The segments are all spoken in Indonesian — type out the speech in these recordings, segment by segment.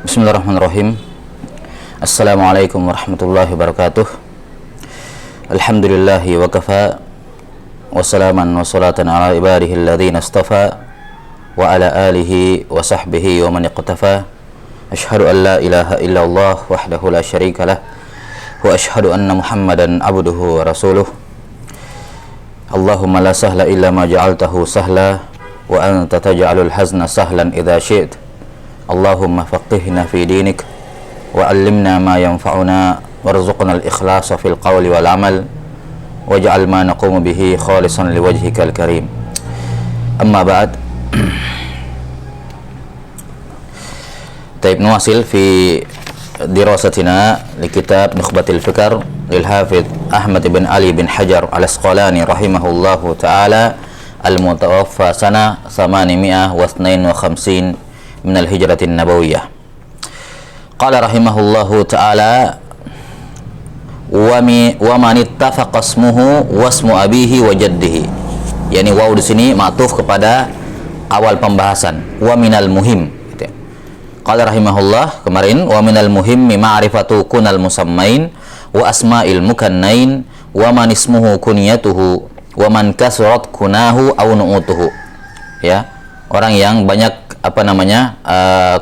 Bismillahirrahmanirrahim. Assalamualaikum warahmatullahi wabarakatuh. Alhamdulillahi wa kafa. Wassalaman wa salatan ala ibadihi alladhina istafa. Wa ala alihi wa sahbihi wa man iqtafa. Ashhadu an la ilaha illallah wahdahu la syarika lah. Wa ashhadu anna Muhammadan abduhu wa rasuluh. Allahumma la sahla illa ma ja'altahu sahla. Wa anta taj'alul hazna sahlan idha syi'ta. Allahumma faqihna fi dinik wa 'allimna ma yanfa'una warzuqna al-ikhlasa fil qawli wal 'amal waj'al ma naqumu bihi khalisan liwajhikal karim. Amma ba'd. Taib nuwasil fi dirasatina li kitab Nukhbatil Fikr lil Hafidh Ahmad bin Ali bin Hajar al-Asqalani rahimahullahu ta'ala al-mutawaffa sana 852 min al-hijratin nabawiyah. Qala rahimahullahu ta'ala wa man ittafaqa ismuhu wasmu abihi wa jaddihi. Yani waw di sini ma'tuf kepada awal pembahasan wa minal muhim gitu. Qala rahimahullah kemarin wa minal muhim ma'rifatu kunal musammain wa asma'il mukannain wa man ismuhu kunyatuhu wa man kasrat kunahu aw nu'utuhu. Ya, orang yang banyak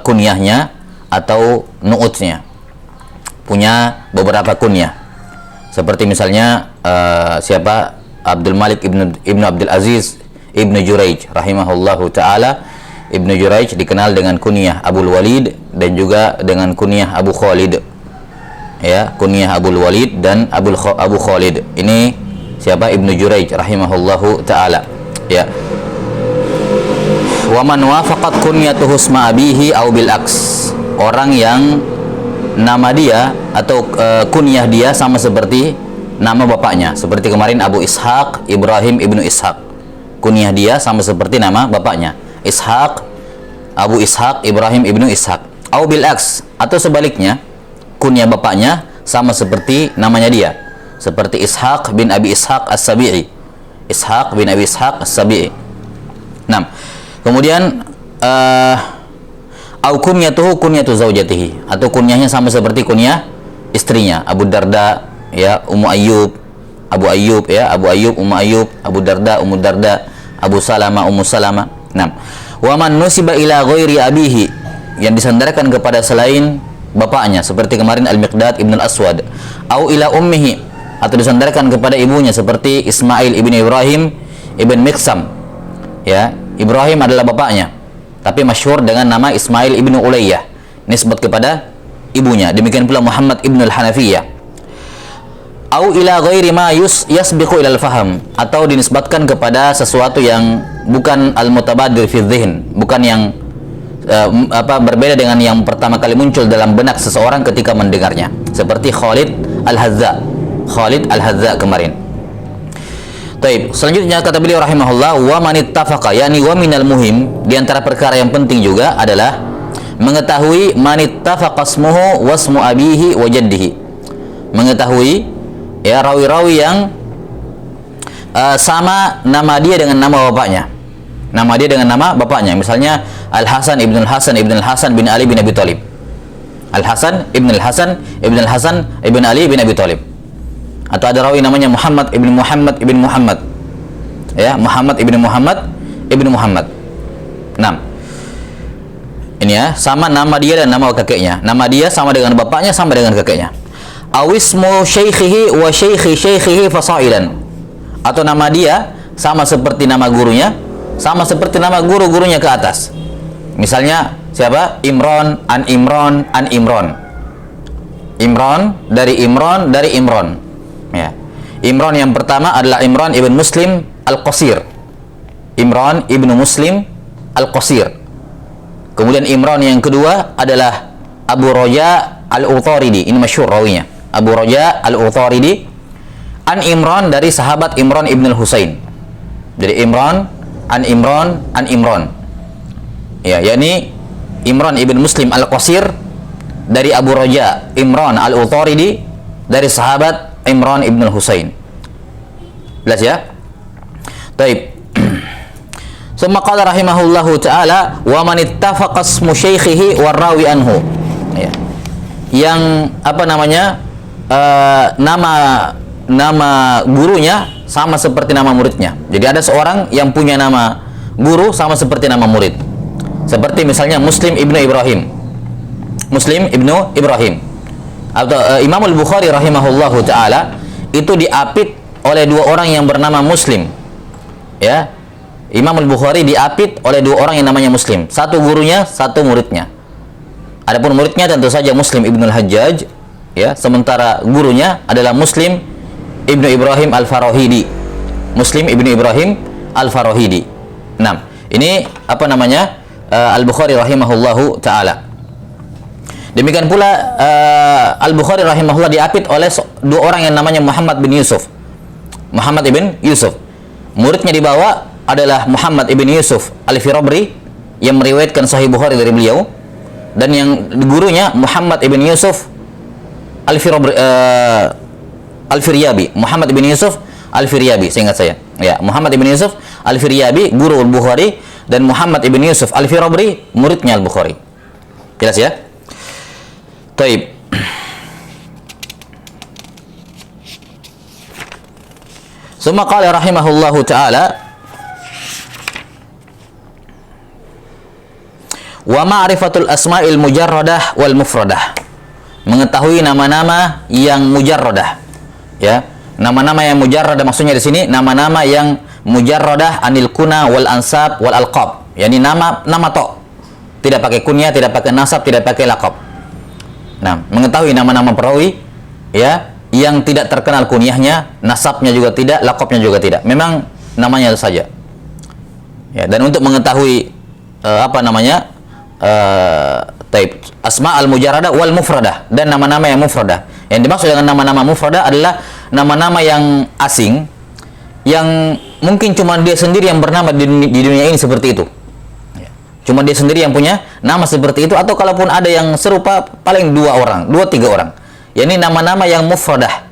kunyahnya atau nu'utnya, punya beberapa kunyah, seperti misalnya siapa Abdul Malik ibnu Abdul Aziz ibnu Juraij rahimahullahu ta'ala. Ibnu Juraij dikenal dengan kunyah Abul Walid dan juga dengan kunyah Abu Khalid, ya, kunyah Abul Walid dan Abu Khalid. Ini siapa? Ibnu Juraij rahimahullahu ta'ala, ya. Wa man wafaqat kunyatuhu isma abihi aw bil aks. Orang yang nama dia atau kunyah dia sama seperti nama bapaknya. Seperti kemarin Abu Ishaq Ibrahim ibnu Ishaq. Kunyah dia sama seperti nama bapaknya. Ishaq, Abu Ishaq Ibrahim ibnu Ishaq. Aw bil aks, atau sebaliknya, kunyah bapaknya sama seperti namanya dia. Seperti Ishaq bin Abi Ishaq As-Sabi'i. Ishaq bin Abi Ishaq As-Sabi'i. 6. Kemudian au kunyatuhu kunyatu zaujatihi, atau kunyahnya sama seperti kunyah istrinya. Abu Darda, ya, Ummu Ayyub, Abu Ayyub, ya, Abu Ayyub, Ummu Ayyub, Abu Darda, Ummu Darda, Abu Salama, Ummu Salama. 6. Wa man nusiba ila ghairi abihi, yang disandarkan kepada selain bapaknya, seperti kemarin Al-Miqdad ibn Al-Aswad. Au ila ummihi, atau disandarkan kepada ibunya, seperti Ismail ibn Ibrahim ibn Miqsam, ya. Ibrahim adalah bapaknya, tapi masyhur dengan nama Ismail ibnu Ulayyah, nisbat kepada ibunya. Demikian pula Muhammad ibnu al-Hanafiyah. Au ila ghairi ma yasbiqu ila al-faham, atau dinisbatkan kepada sesuatu yang bukan al-mutabadir fi dhihn, bukan yang berbeda dengan yang pertama kali muncul dalam benak seseorang ketika mendengarnya, seperti Khalid al-Hadza kemarin. Taib. Selanjutnya kata beliau rahimahullah, wa man ittafaqa, yakni wa minal muhim, di antara perkara yang penting juga adalah mengetahui man ittafaqa ismuhu wasmu abihi wa jaddihi. Mengetahui, ya, rawi-rawi yang sama nama dia dengan nama bapaknya. Nama dia dengan nama bapaknya. Misalnya Al-Hasan ibn Al-Hasan ibn Al-Hasan bin Ali bin Abi Thalib. Al-Hasan ibn Al-Hasan ibn Al-Hasan ibn Ali bin Abi Thalib. Atau ada rawi namanya Muhammad ibn Muhammad ibn Muhammad, ya, Muhammad ibn Muhammad ibn Muhammad. 6. Ini, ya, sama nama dia dan nama kakeknya. Nama dia sama dengan bapaknya, sama dengan kakeknya. Awismu syaikhihi wa syaikhi syaikhihi fasailan, atau nama dia sama seperti nama gurunya, sama seperti nama guru-gurunya ke atas. Misalnya siapa? Imran an Imran an Imran. Imran dari Imran dari Imran. Ya. Imran yang pertama adalah Imran ibn Muslim Al-Qasir. Imran ibn Muslim Al-Qasir. Kemudian Imran yang kedua adalah Abu Raja Al-Utaridi. Ini masyhur rawinya. Abu Raja Al-Utaridi an Imran, dari sahabat Imran ibn Al-Husain. Jadi Imran an Imran an Imran. Ya, yakni Imran ibn Muslim Al-Qasir dari Abu Raja Imran Al-Utaridi dari sahabat Imran ibn Husain. Jelas, ya? Taib. Summa qala rahimahullahu ta'ala wa man ittafaqa ismu syaikhihi war rawi anhu. Ya. Yang apa namanya? Nama gurunya sama seperti nama muridnya. Jadi ada seorang yang punya nama guru sama seperti nama murid. Seperti misalnya Muslim ibnu Ibrahim. Muslim ibnu Ibrahim. Atau Imam Al-Bukhari rahimahullahu taala itu diapit oleh dua orang yang bernama Muslim. Ya. Imam Al-Bukhari diapit oleh dua orang yang namanya Muslim. Satu gurunya, satu muridnya. Adapun muridnya tentu saja Muslim ibnu Al-Hajjaj, ya, sementara gurunya adalah Muslim ibnu Ibrahim Al-Farahidi. Muslim ibnu Ibrahim Al-Farahidi. Nah, ini apa namanya? Al-Bukhari rahimahullahu taala. Demikian pula Al-Bukhari rahimahullah diapit oleh dua orang yang namanya Muhammad bin Yusuf. Muhammad ibn Yusuf. Muridnya dibawa adalah Muhammad ibn Yusuf Al-Firabri yang meriwayatkan Sahih Bukhari dari beliau, dan yang gurunya Muhammad ibn Yusuf Al-Firyabi. Muhammad ibn Yusuf Al-Firyabi, seingat saya. Ya, Muhammad ibn Yusuf Al-Firyabi guru Al-Bukhari, dan Muhammad ibn Yusuf Al-Firabri muridnya Al-Bukhari. Jelas ya? Taib. Summa qala rahimahullahu taala wa ma'rifatul asma'il mujarradah wal mufradah. Mengetahui nama-nama yang mujarradah. Ya, nama-nama yang mujarradah maksudnya di sini nama-nama yang mujarradah anil kuna wal ansab wal alqab. Yani nama tok. Tidak pakai kunyah, tidak pakai nasab, tidak pakai laqab. Nah, mengetahui nama-nama perawi ya yang tidak terkenal kunyahnya, nasabnya juga tidak, laqabnya juga tidak. Memang namanya itu saja. Ya, dan untuk mengetahui apa namanya? Asma al-mujarradah wal mufradah, dan nama-nama yang mufradah. Yang dimaksud dengan nama-nama mufradah adalah nama-nama yang asing, yang mungkin cuma dia sendiri yang bernama di dunia ini seperti itu. Cuma dia sendiri yang punya nama seperti itu, atau kalaupun ada yang serupa paling 2 3 orang. Ya, ini nama-nama yang mufradah.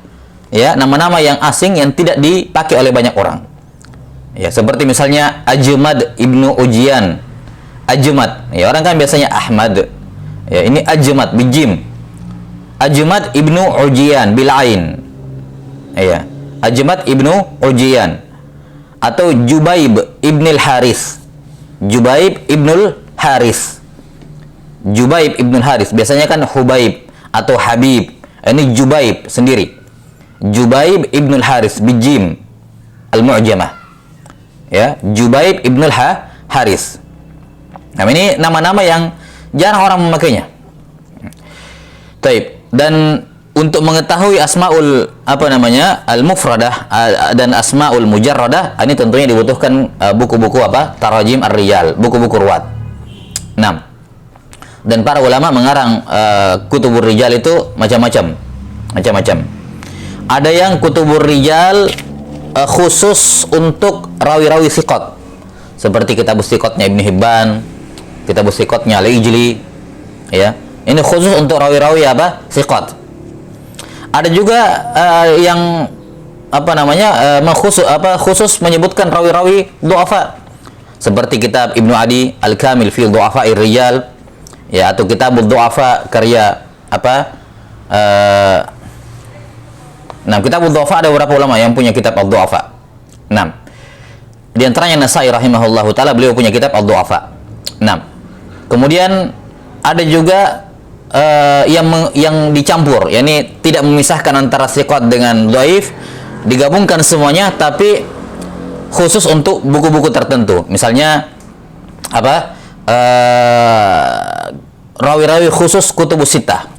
Ya, nama-nama yang asing yang tidak dipakai oleh banyak orang. Ya, seperti misalnya Ajmad ibnu Ujian. Ajmad, ya, orang kan biasanya Ahmad. Ya, ini Ajmad bijim. Ajmad ibnu Ujian bil ain. Ya, Ajmad ibnu Ujian. Atau Jubaib ibnul Haris. Jubaib ibnul Haris. Jubaib ibnul Haris. Biasanya kan Hubaib atau Habib. Ini Jubaib sendiri. Jubaib ibnul Haris bijim al-mu'jamah. Ya, Jubaib ibnul Haris. Nah, ini nama-nama yang jarang orang memakainya. Taib. Dan untuk mengetahui asmaul apa namanya al-mufradah dan asmaul mujarradah, ini tentunya dibutuhkan buku-buku apa? Tarajim ar-rijal, buku-buku ruwat. 6. Dan para ulama mengarang kutubur rijal itu macam-macam. Ada yang kutubur rijal khusus untuk rawi-rawi thiqat, seperti kitab thiqatnya Ibnu Hibban, kitab thiqatnya Al-Ijli, ya. Ini khusus untuk rawi-rawi apa? Thiqat. Ada juga yang apa namanya? Khusus menyebutkan rawi-rawi du'afa, seperti kitab Ibnu Adi Al-Kamil fi Du'afa'ir Rijal, ya, atau kitab du'afa karya apa? Kitab du'afa ada beberapa ulama yang punya kitab Ad-Du'afa. 6. Di antaranya Nasai rahimahullahu taala, beliau punya kitab Ad-Du'afa. 6. Kemudian ada juga yang dicampur, yakni tidak memisahkan antara thiqat dengan dhaif, digabungkan semuanya tapi khusus untuk buku-buku tertentu. Misalnya apa? Rawi-rawi khusus kutubus sittah.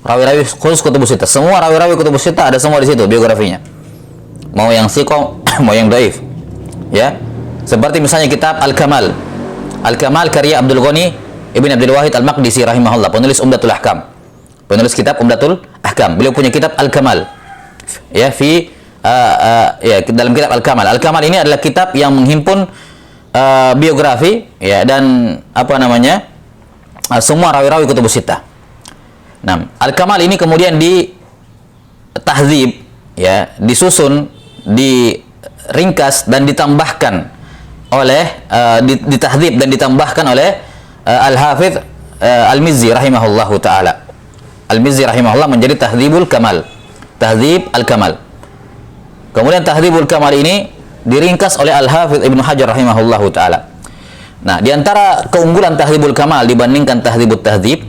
Rawi-rawi khusus kutubus sittah. Semua rawi-rawi kutubus sittah ada semua di situ biografinya. Mau yang thiqah, mau yang dhaif. Ya. Seperti misalnya kitab Al-Kamal. Al-Kamal karya Abdul Ghani Ibn Abdul Wahid Al-Maqdisi rahimahullah, penulis Umdatul Ahkam. Penulis kitab Umdatul Ahkam. Beliau punya kitab Al-Kamal. Ya, dalam kitab Al-Kamal. Al-Kamal ini adalah kitab yang menghimpun biografi, ya, dan apa namanya? Semua rawi-rawi kutubus sittah. Nah, Al-Kamal ini kemudian ditahdzib, ya, disusun, diringkas dan ditambahkan oleh ditahdzib dan ditambahkan oleh Al-Hafidh Al-Mizzi rahimahullahu taala. Al-Mizzi rahimahullah menjadi Tahdzibul Kamal. Tahdzib Al-Kamal. Kemudian Tahdzibul Kamal ini diringkas oleh Al-Hafidz Ibnu Hajar rahimahullahu taala. Nah, di antara keunggulan Tahdzibul Kamal dibandingkan Tahdzibut Tahdzib,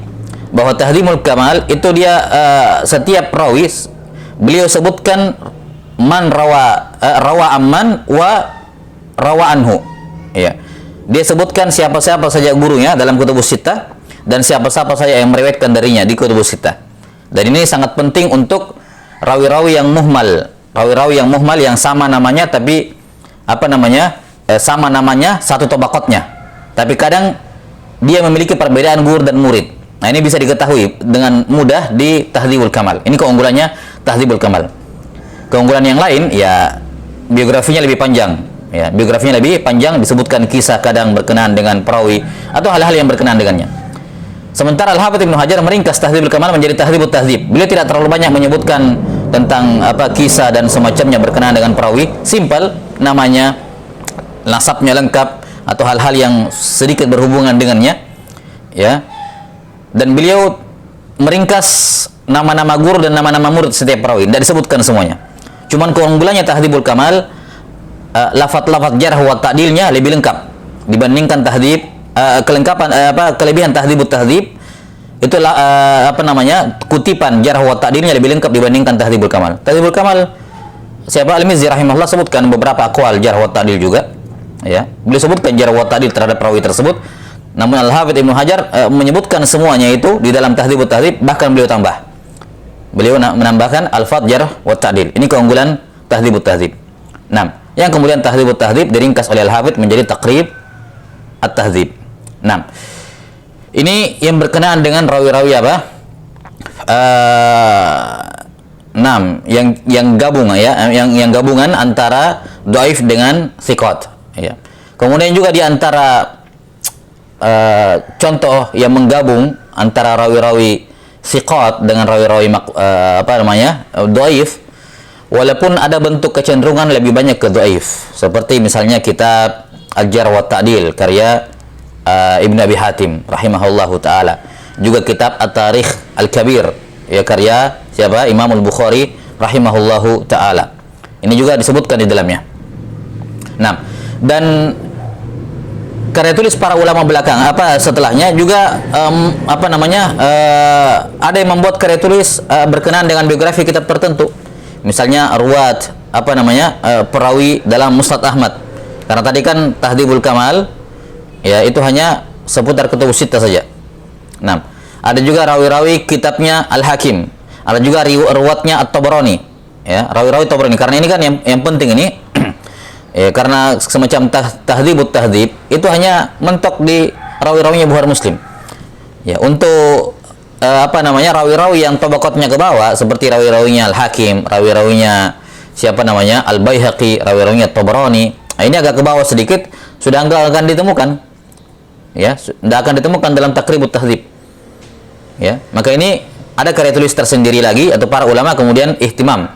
bahwa Tahdzibul Kamal itu dia setiap rawi beliau sebutkan man rawa amman wa rawa anhu. Ya. Dia sebutkan siapa-siapa saja gurunya dalam kutubus sittah dan siapa-siapa saja yang meriwayatkan darinya di kutubus sittah. Dan ini sangat penting untuk rawi-rawi yang muhmal. Rawi-rawi yang muhmal yang sama namanya tapi sama namanya satu tabaqatnya. Tapi kadang dia memiliki perbedaan guru dan murid. Nah, ini bisa diketahui dengan mudah di Tahdzibul Kamal. Ini keunggulannya Tahdzibul Kamal. Keunggulan yang lain ya biografinya lebih panjang. Ya, biografinya lebih panjang, disebutkan kisah kadang berkenaan dengan perawi atau hal-hal yang berkenaan dengannya. Sementara Al-Hafidz Ibnu Hajar meringkas Tahdzibul Kamal menjadi Tahdzibut Tahdzib. Beliau tidak terlalu banyak menyebutkan tentang kisah dan semacamnya berkenaan dengan perawi. Simpel, namanya, nasabnya lengkap atau hal-hal yang sedikit berhubungan dengannya. Ya. Dan beliau meringkas nama-nama guru dan nama-nama murid setiap perawi, tidak disebutkan semuanya. Cuman keunggulannya Tahdzibul Kamal, lafaz-lafaz jarh wa ta'dilnya lebih lengkap dibandingkan Tahdzib. Kelebihan Tahdzibut Tahdzib itu kutipan jarh wa ta'dilnya lebih lengkap dibandingkan Tahdzibul Kamal. Tahdzibul Kamal siapa Al-Mizzi rahimahullah sebutkan beberapa aqwal jarh wa ta'dil juga. Ya, beliau sebutkan jarh wa ta'dil terhadap perawi tersebut. Namun Al-Hafidz Ibnu Hajar menyebutkan semuanya itu di dalam Tahdzibut Tahdzib, bahkan beliau tambah. Beliau menambahkan alfaz jarh wa ta'dil. Ini keunggulan Tahdzibut Tahdzib. Nah, yang kemudian Tahdzibut Tahdzib diringkas oleh Al-Hafidz menjadi Taqrib At-Tahdzib. Nah, ini yang berkenaan dengan rawi-rawi apa? Yang gabung ya, yang gabungan antara dhaif dengan thiqat. Ya. Kemudian juga di antara contoh yang menggabung antara rawi-rawi thiqat dengan rawi-rawi dhaif, walaupun ada bentuk kecenderungan lebih banyak ke dhaif. Seperti misalnya kitab Al-Jarh wa Ta'dil karya Ibn Abi Hatim rahimahullahu taala. Juga kitab At-Tarikh Al-Kabir ya karya siapa? Imam Al-Bukhari rahimahullahu taala. Ini juga disebutkan di dalamnya. Nah, dan karya tulis para ulama belakang setelahnya juga ada yang membuat karya tulis berkenaan dengan biografi kitab tertentu. Misalnya ruwat perawi dalam Musnad Ahmad. Karena tadi kan Tahdzibul Kamal ya itu hanya seputar kutubus sittah saja. Nah, ada juga rawi-rawi kitabnya Al-Hakim. Ada juga ruwatnya At-Tabarani. Ya, rawi-rawi Tabarani. Karena ini kan yang penting ini ya, karena semacam Tahdzibut Tahdzib itu hanya mentok di rawi-rawinya Bukhari Muslim. Ya, untuk rawi-rawi yang tabaqatnya ke bawah seperti rawi-rawinya Al-Hakim, rawi-rawinya Al-Baihaqi, rawi-rawinya Tabarani. Nah, ini agak ke bawah sedikit, sudah enggak akan ditemukan. Ya, tidak akan ditemukan dalam Taqribut Tahdzib. Ya, maka ini ada karya tulis tersendiri lagi atau para ulama kemudian ihtimam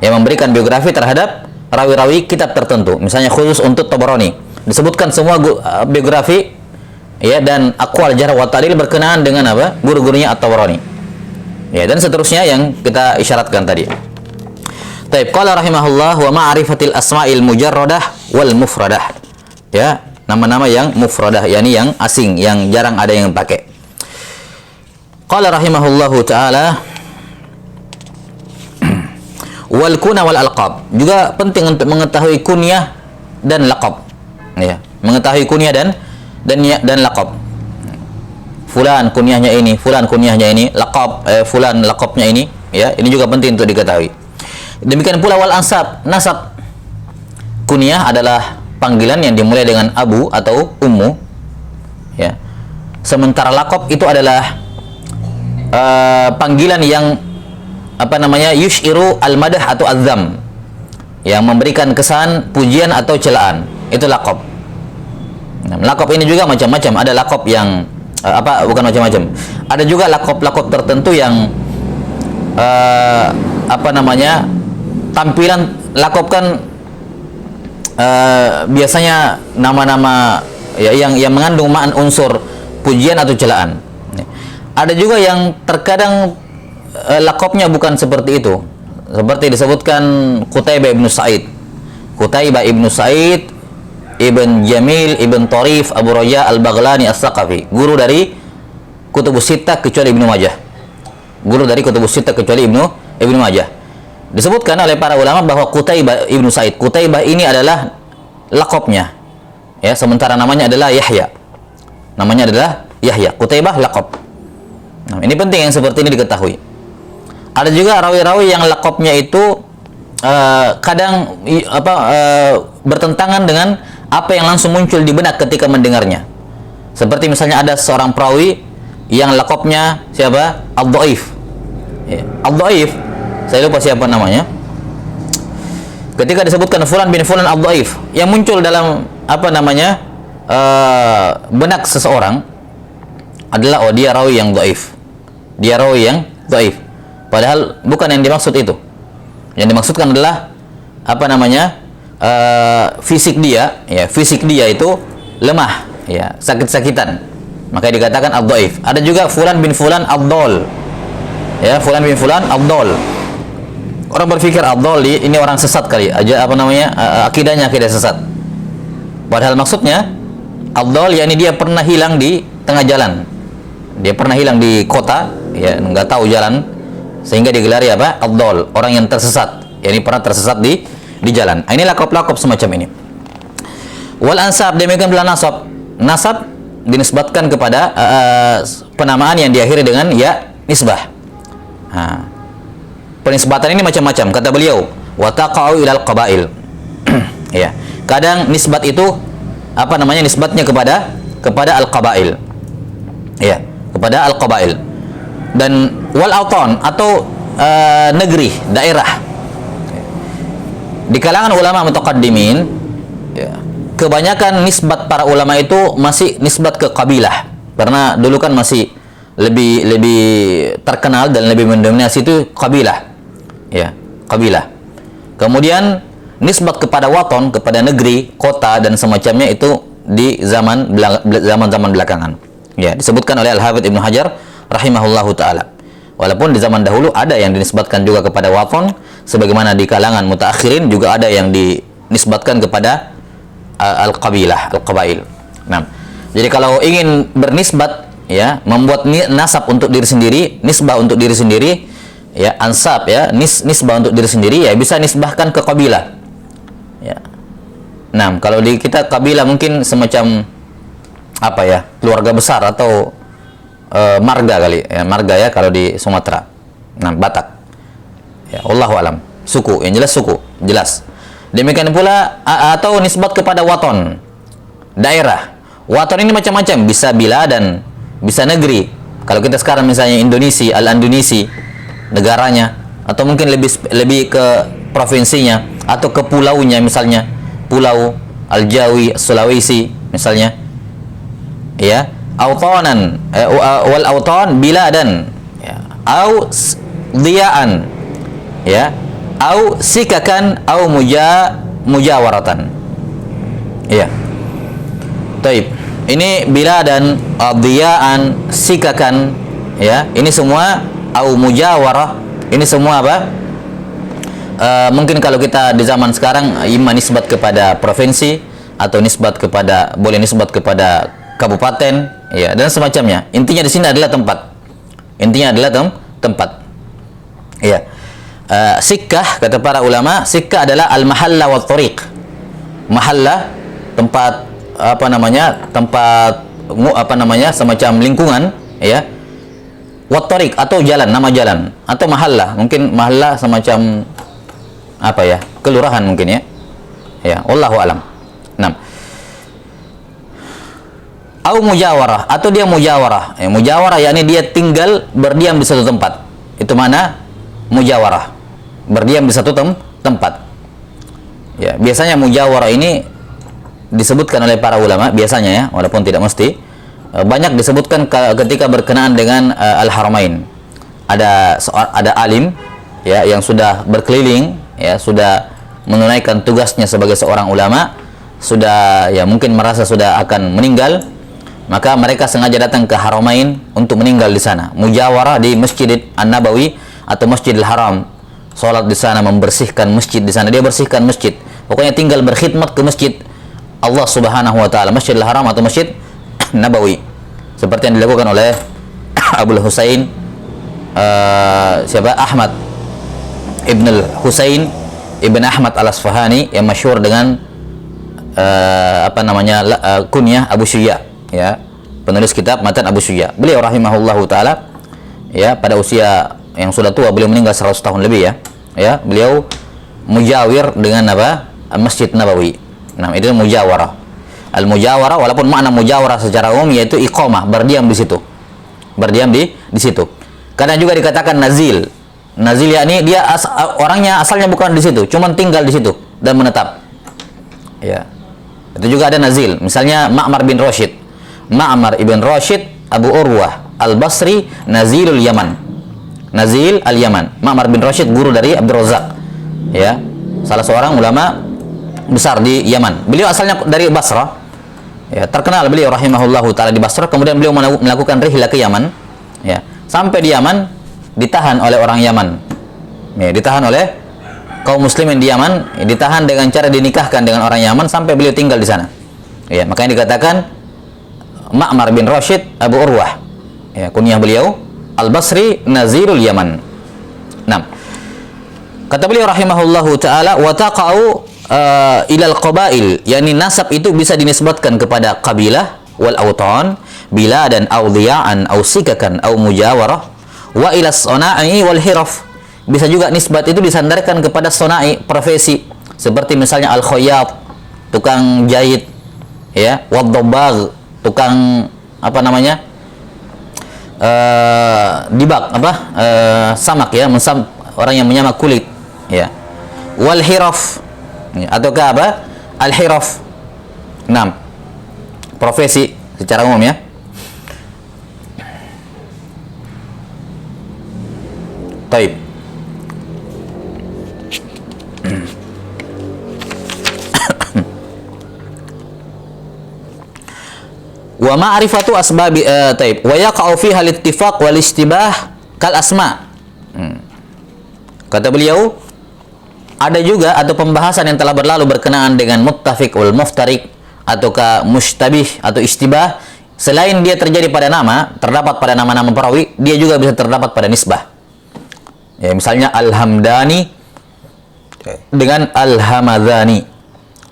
yang memberikan biografi terhadap rawi-rawi kitab tertentu. Misalnya khusus untuk Tabarani disebutkan semua biografi ya dan aqwal jarh wa ta'dil berkenaan dengan guru-gurunya At-Tabarani. Ya, dan seterusnya yang kita isyaratkan tadi. Taib qala rahimahullah wa ma'rifatil asma'il mujarradah wal mufradah. Ya, nama-nama yang mufradah yakni yang asing yang jarang ada yang pakai. Qala rahimahullahu taala wal kuna wal alqab. Juga penting untuk mengetahui kunyah dan laqab. Ya, mengetahui kunyah dan laqab. Fulan kunyahnya ini, fulan kunyahnya ini, laqab fulan laqabnya ini, ya. Ini juga penting untuk diketahui. Demikian pula wal ansab, nasab. Kunyah adalah panggilan yang dimulai dengan abu atau ummu, ya. Sementara laqab itu adalah panggilan yang yushiru al-madah atau az-zam, yang memberikan kesan pujian atau celaan. Itu laqab. Nah, laqab ini juga macam-macam. Ada laqab yang bukan macam-macam. Ada juga laqab-laqab tertentu yang tampilan laqab kan biasanya nama-nama ya, yang mengandung unsur pujian atau celaan. Ada juga yang terkadang lakopnya bukan seperti itu. Seperti disebutkan Qutaibah ibnu Sa'id. Qutaibah ibnu Sa'id Ibn Jamil Ibn Tarif Abu Raja Al-Baghlani As-Saqafi, guru dari Kutubus Sittah kecuali Ibnu Majah. Guru dari Kutubus Sittah kecuali Ibnu Majah. Disebutkan oleh para ulama bahwa Qutaibah ibnu Sa'id, Qutaibah ini adalah lakopnya. Ya, sementara namanya adalah Yahya. Namanya adalah Yahya. Qutaibah lakop. Nah, ini penting yang seperti ini diketahui. Ada juga rawi-rawi yang lakopnya itu kadang bertentangan dengan apa yang langsung muncul di benak ketika mendengarnya. Seperti misalnya ada seorang perawi yang lakopnya siapa? Ad-Dhaif. Ya, Ad-Dhaif, saya lupa siapa namanya. Ketika disebutkan Fulan bin Fulan Ad-Dhaif, yang muncul dalam benak seseorang adalah dia rawi yang dhaif. Dia rawi yang dhaif. Padahal bukan yang dimaksud itu. Yang dimaksudkan adalah fisik dia, ya, fisik dia itu lemah, ya, sakit-sakitan. Maka dikatakan ad-dhaif. Ada juga Fulan bin Fulan ad-dhal. Ya, Fulan bin Fulan ad-dhal. Orang berpikir ad-dhal ini orang sesat kali, akidahnya akidah sesat. Padahal maksudnya ad-dhal yakni dia pernah hilang di tengah jalan. Dia pernah hilang di kota, ya, enggak tahu jalan, sehingga digelari apa? Ad-dhal, orang yang tersesat. Yakni pernah tersesat di jalan. Ini lakop-lakop semacam ini. Wal ansab, demikian pula nasab. Nasab dinisbatkan kepada penamaan yang diakhiri dengan ya nisbah. Penisbatan ini macam-macam. Kata beliau, wa taqa'u ilal qabail. Ya. Kadang nisbat itu nisbatnya kepada al-qabail. Ya, kepada al-qabail. Dan wal auton atau negeri, daerah. Di kalangan ulama mutaqaddimin, ya, kebanyakan nisbat para ulama itu masih nisbat ke kabilah. Karena dulu kan masih lebih terkenal dan lebih mendominasi itu kabilah. Ya, kabilah. Kemudian nisbat kepada waton, kepada negeri, kota dan semacamnya itu di zaman belakangan. Ya, disebutkan oleh Al-Hafidz Ibnu Hajar rahimahullahu taala. Walaupun di zaman dahulu ada yang dinisbatkan juga kepada waton, sebagaimana di kalangan mutaakhirin juga ada yang dinisbatkan kepada al-qabilah, al-qabail. Nah, jadi kalau ingin bernisbat, ya, membuat nasab untuk diri sendiri, nisbah untuk diri sendiri, ya, ansab, ya, nisbah untuk diri sendiri, ya, bisa nisbahkan ke qabilah. Ya. Nah, kalau di kita qabilah mungkin semacam keluarga besar atau marga kali, ya, marga ya kalau di Sumatera. Nah, Batak. Ya, Allahu alam. Suku, yang jelas suku, jelas. Demikian pula atau nisbat kepada waton, daerah. Waton ini macam-macam, bisa biladan, bisa negeri. Kalau kita sekarang misalnya Indonesia, Al-Indonesi, negaranya, atau mungkin lebih ke provinsinya atau ke pulaunya, misalnya Pulau Al-Jawi, Sulawesi misalnya. Ya, autonan, wal auton biladan, ya, au diyaan, ya, au sikakan, au mujawaratan. Ya. Taib. Ini biladan, diyaan, sikakan, ya. Ini semua au mujawarah. Ini semua apa? Mungkin kalau kita di zaman sekarang nisbat kepada provinsi atau boleh nisbat kepada kabupaten, ya, dan semacamnya. Intinya di sini adalah tempat. Intinya adalah tempat. Ya. Sikkah, kata para ulama, sikkah adalah al-mahalla wa tariq. Mahalla, tempat semacam lingkungan, ya. Wa tariq atau jalan, nama jalan, atau mahalla, mungkin mahalla semacam kelurahan mungkin, ya. Ya, wallahu alam. Nah, au mujawarah, atau dia mujawarah. Mujawarah yakni dia tinggal berdiam di satu tempat. Itu mana mujawarah, berdiam di satu tempat. Ya, biasanya mujawarah ini disebutkan oleh para ulama, biasanya, ya, walaupun tidak mesti. Banyak disebutkan ketika berkenaan dengan Al-Haramain. Ada alim, ya, yang sudah berkeliling, ya, sudah menunaikan tugasnya sebagai seorang ulama, sudah, ya, mungkin merasa sudah akan meninggal. maka mereka sengaja datang ke Haramain untuk meninggal di sana. Mujawarah di Masjid An-Nabawi atau Masjidil Haram. Salat di sana, membersihkan masjid di sana. Dia bersihkan masjid. Pokoknya tinggal berkhidmat ke masjid Allah Subhanahu wa taala, Masjidil Haram atau Masjid Nabawi. Seperti yang dilakukan oleh Abul Husain Ahmad Ibn al-Husain Ibn Ahmad al-Asfahani, yang masyhur dengan kunyah Abu Syuja, ya, penulis kitab Matan Abu Syuja. Beliau rahimahullahu taala, ya, pada usia yang sudah tua, beliau meninggal 100 tahun lebih, ya. Beliau mujawir dengan Masjid Nabawi. Nah, itu mujawarah. Al-mujawarah, walaupun makna mujawarah secara umum yaitu iqamah, berdiam di situ. Berdiam di situ. Kadang juga dikatakan nazil. Nazil yakni dia orangnya asalnya bukan di situ, cuman tinggal di situ dan menetap. Ya. Itu juga ada nazil. Misalnya Ma'mar bin Rashid. Ma'mar ibn Rashid Abu Urwah Al-Basri Nazilul Yaman. Nazil Al-Yaman. Ma'mar bin Rashid guru dari Abdul Razak, ya, salah seorang ulama besar di Yaman. Beliau asalnya dari Basrah, ya, terkenal beliau rahimahullahu taala di Basrah. Kemudian beliau melakukan rihlah ke Yaman, ya, sampai di Yaman ditahan oleh orang Yaman, ya, ditahan oleh kaum muslimin di Yaman, ya, ditahan dengan cara dinikahkan dengan orang Yaman sampai beliau tinggal di sana, ya. Makanya dikatakan Ma'mar bin Rashid Abu Urwah, ya, kunyah beliau Al-Basri Nazirul Yaman. Nah, kata beliau rahimahullahu taala, wa taqa'u ilal qabail, yakni nasab itu bisa dinisbatkan kepada kabilah, wal autan biladan aw dhiya'an aw sikakan aw mujawarah, wa ila sana'i wal hiraf. Bisa juga nisbat itu disandarkan kepada sana'i, profesi, seperti misalnya al khayyat, tukang jahit, ya, wad dabbagh, tukang dibak samak, ya, orang yang menyamak kulit, ya. Wal hiraf, ataukah al hiraf. 6 profesi secara umum, ya. Baik. Wa ma'rifatu asbabi taib wa yaqa'u fiha al-ittifaq wal istibah kal asma. Kata beliau, ada juga atau pembahasan yang telah berlalu berkenaan dengan muttafiq wal muftariq ataukah mustabih atau istibah. Selain dia terjadi pada nama, terdapat pada nama-nama perawi, dia juga bisa terdapat pada nisbah. Ya, misalnya Al-Hamdani dengan Al-Hamadani,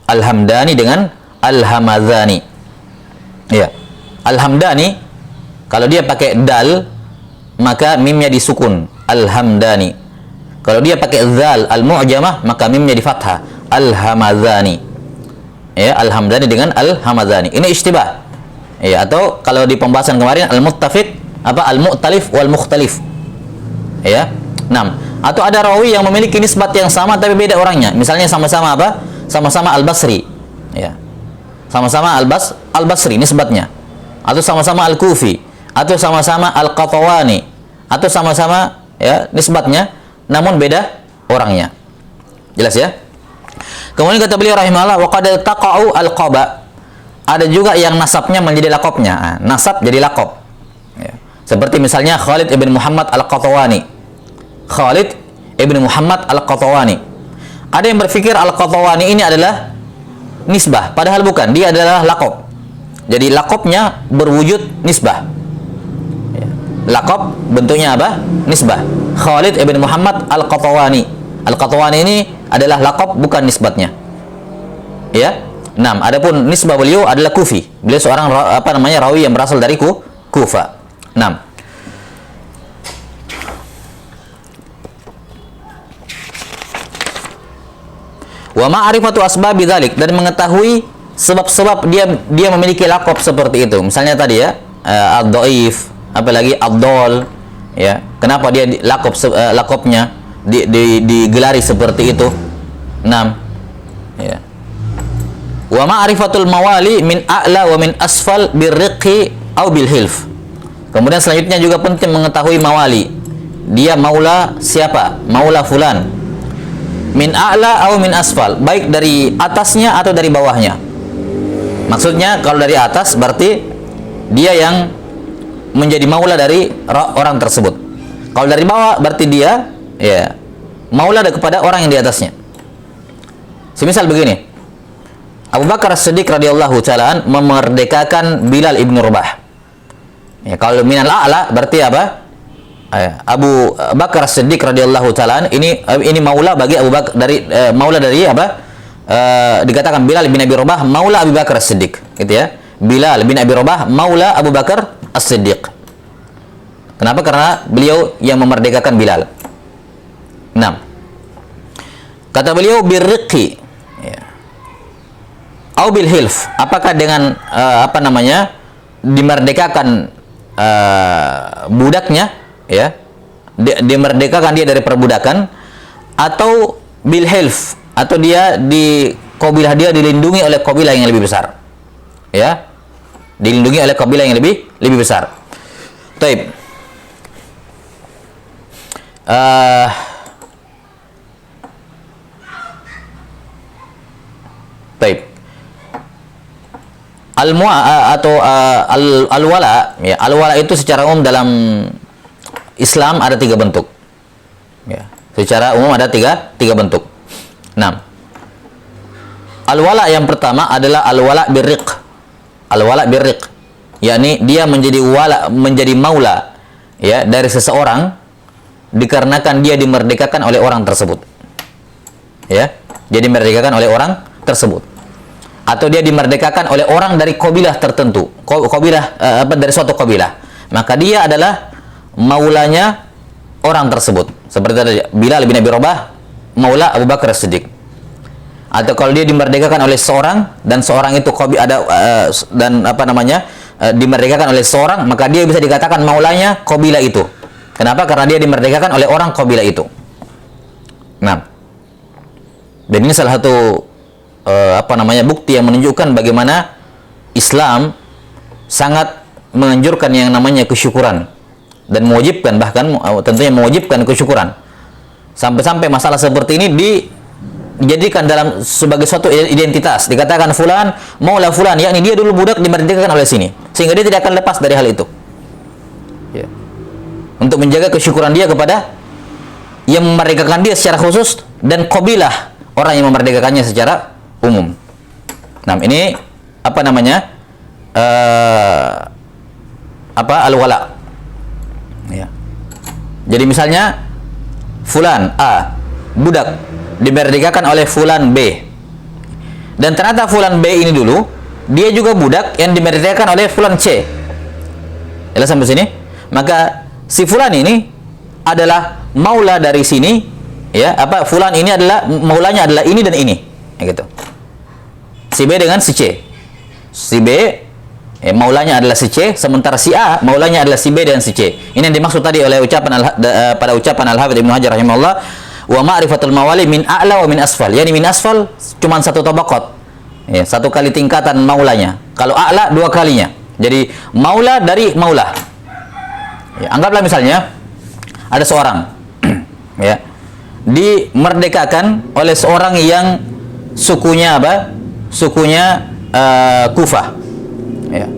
Al-Hamdani dengan Al-Hamadani, ya. Al-Hamdani kalau dia pakai dal maka mimnya disukun, Al-Hamdani. Kalau dia pakai zal al-mu'jamah maka mimnya di fathah, Al-Hamadani, ya. Al-Hamdani dengan Al-Hamadani, ini istibah, ya. Atau kalau di pembahasan kemarin al-muttafiq al-mu'talif wal mukhtalif, ya. 6. Atau ada rawi yang memiliki nisbat yang sama tapi beda orangnya. Misalnya sama-sama sama-sama Al-Basri, ya. Sama-sama Al-Basri nisbatnya, atau sama-sama Al-Kufi, atau sama-sama Al-Qatawani, atau sama-sama, ya, nisbatnya namun beda orangnya. Jelas, ya? Kemudian kata beliau rahimahullah, wa qad taqa'u al-qaba. Ada juga yang nasabnya menjadi lakopnya. Nah, nasab jadi lakop, ya. Seperti misalnya Khalid ibn Muhammad Al-Qatawani. Khalid ibn Muhammad Al-Qatawani. Ada yang berpikir Al-Qatawani ini adalah nisbah, padahal bukan, dia adalah lakop. Jadi lakopnya berwujud nisbah, ya. Lakop bentuknya nisbah. Khalid ibn Muhammad Al-Qatawani. Al-Qatawani ini adalah lakop, bukan nisbatnya, ya. 6. Adapun nisbah beliau adalah Kufi. Beliau seorang rawi yang berasal dari Kufa. 6. Wa ma'rifatu asbabi dzalik, dan mengetahui sebab-sebab dia memiliki lakop seperti itu. Misalnya tadi, ya, ad-dhaif, apalagi ad-dhal, ya. Kenapa dia lakopnya digelari seperti itu? 6. Ya. Wa ma'rifatul mawali min a'la wa min asfal birriqi au bil hilf. Kemudian selanjutnya juga penting mengetahui mawali. Dia maula siapa? Maula fulan. Min a'la au min asfal, baik dari atasnya atau dari bawahnya. Maksudnya kalau dari atas berarti dia yang menjadi maula dari orang tersebut. Kalau dari bawah berarti dia ya maula kepada orang yang di atasnya. Semisal begini, Abu Bakar As-Siddiq radhiyallahu ta'ala memerdekakan Bilal ibn Rabah. Ya, kalau minal a'la berarti apa? Abu Bakar As-Siddiq radhiyallahu ta'ala ini maula bagi Abu Bakar dari maula dari apa? Dikatakan Bilal bin Abi Rabah maula Abu Bakar As-Siddiq, gitu ya. Bilal bin Abi Rabah maula Abu Bakar As-Siddiq. Kenapa? Karena beliau yang memerdekakan Bilal. 6. Kata beliau birriqi, ya. Au bil hilf. Apakah dengan dimerdekakan budaknya, ya, dimerdekakan dia dari perbudakan, atau bil hilf, atau dia di kabilah dia dilindungi oleh kabilah yang lebih besar, ya, dilindungi oleh kabilah yang lebih besar. Taib. Taib. Al-wala, ya, al-wala itu secara umum dalam Islam ada 3 bentuk. Ya, secara umum ada tiga bentuk. 6. Al-wala yang pertama adalah al-wala birriq. Al-wala birriq, yakni dia menjadi maula, ya, dari seseorang dikarenakan dia dimerdekakan oleh orang tersebut. Ya, dia dimerdekakan oleh orang tersebut. Atau dia dimerdekakan oleh orang dari kabilah tertentu, dari suatu kabilah, maka dia adalah maulanya orang tersebut. Seperti tadi Bilal bin Abi Rabah maula Abu Bakar As-Siddiq. Atau kalau dia dimerdekakan oleh seorang dan seorang itu dimerdekakan oleh seorang, maka dia bisa dikatakan maulanya kabilah itu. Kenapa? Karena dia dimerdekakan oleh orang kabilah itu. Nah, dan ini salah satu bukti yang menunjukkan bagaimana Islam sangat menganjurkan yang namanya kesyukuran dan mewajibkan, bahkan tentunya mewajibkan kesyukuran. Sampai-sampai masalah seperti ini dijadikan sebagai suatu identitas. Dikatakan fulan maula fulan, yakni dia dulu budak dimerdekakan oleh sini, sehingga dia tidak akan lepas dari hal itu. Ya. Untuk menjaga kesyukuran dia kepada yang memerdekakan dia secara khusus dan kabilah orang yang memerdekakannya secara umum. Nah, ini al-wala. Ya. Jadi misalnya fulan A budak dimerdekakan oleh fulan B. Dan ternyata fulan B ini dulu dia juga budak yang dimerdekakan oleh fulan C. Jelas sampai sini? Maka si fulan ini adalah maula dari sini, ya, fulan ini adalah maulanya adalah ini dan ini, ya, gitu. Si B dengan si C. Si B maulanya adalah si C, sementara si A maulanya adalah si B dan si C. Ini yang dimaksud tadi oleh pada ucapan Al-Hafidz Ibnu Hajar rahimahullah, wa ma'rifatul mawali min a'la wa min asfal. Yani min asfal cuma satu tabaqat. Ya, satu kali tingkatan maulanya. Kalau a'la 2 kalinya. Jadi maula dari maula. Ya, anggaplah misalnya ada seorang ya, dimerdekakan oleh seorang yang sukunya Sukunya Kufah. Ya.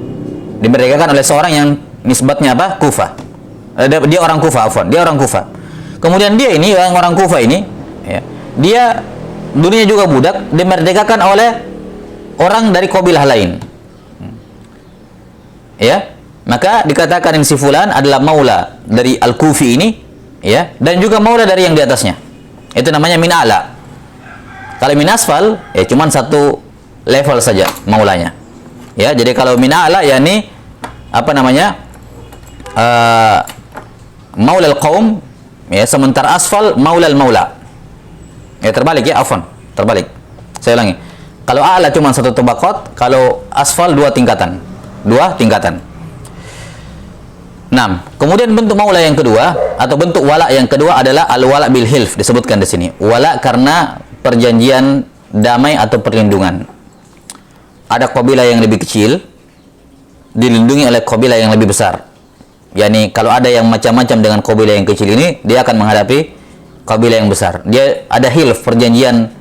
Dimerdekakan oleh seorang yang nisbatnya Kufah. Dia orang Kufah, Dia orang Kufah. Kemudian dia ini orang Kufah ini, ya, dia dulunya juga budak, dimerdekakan oleh orang dari kabilah lain. Ya. Maka dikatakan si fulan adalah maula dari Al-Kufi ini, ya, dan juga maula dari yang di atasnya. Itu namanya min a'la. Kalau min asfal, ya cuman satu level saja maulanya. Ya, jadi kalau min a'la yakni maulal qaum, ya, sementara asfal maulal maula. Ya, terbalik ya, afwan, terbalik. Saya ulangi. Kalau a'la cuma satu tabaqat, kalau asfal 2 tingkatan. 2 tingkatan. 6. Kemudian bentuk maula yang kedua atau bentuk wala yang kedua adalah al-wala bil hilf, disebutkan di sini. Wala karena perjanjian damai atau perlindungan. Ada kabilah yang lebih kecil dilindungi oleh kabilah yang lebih besar. Yani kalau ada yang macam-macam dengan kabilah yang kecil ini, dia akan menghadapi kabilah yang besar. Dia ada hilf, perjanjian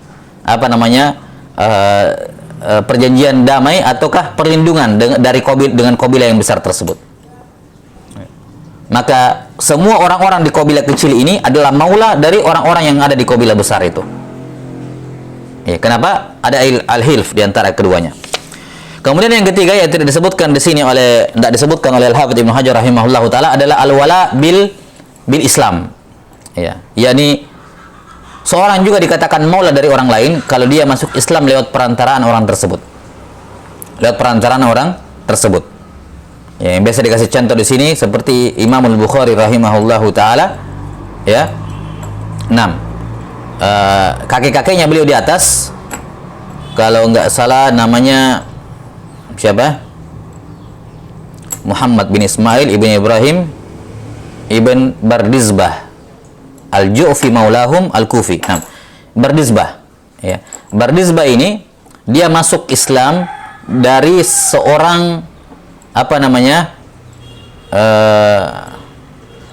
perjanjian damai ataukah perlindungan dengan kabilah yang besar tersebut. Maka semua orang-orang di kabilah kecil ini adalah maula dari orang-orang yang ada di kabilah besar itu. Ya, kenapa? Ada al-hilf di antara keduanya. Kemudian yang ketiga yang tidak disebutkan di sini tidak disebutkan oleh Al-Hafidz Ibnu Hajar rahimahullahu taala adalah al-wala bil Islam. Ya, yakni seorang juga dikatakan maula dari orang lain kalau dia masuk Islam lewat perantaraan orang tersebut. Lewat perantaraan orang tersebut. Ya, yang biasa dikasih contoh di sini seperti Imam Al-Bukhari rahimahullahu taala, ya. 6. Kakek-kakeknya beliau di atas, kalau nggak salah namanya siapa? Muhammad bin Ismail ibn Ibrahim ibn Bardizbah Al-Ju'fi maulahum Al-Kufi. Nah, Bardizbah, ya. Bardizbah ini dia masuk Islam dari seorang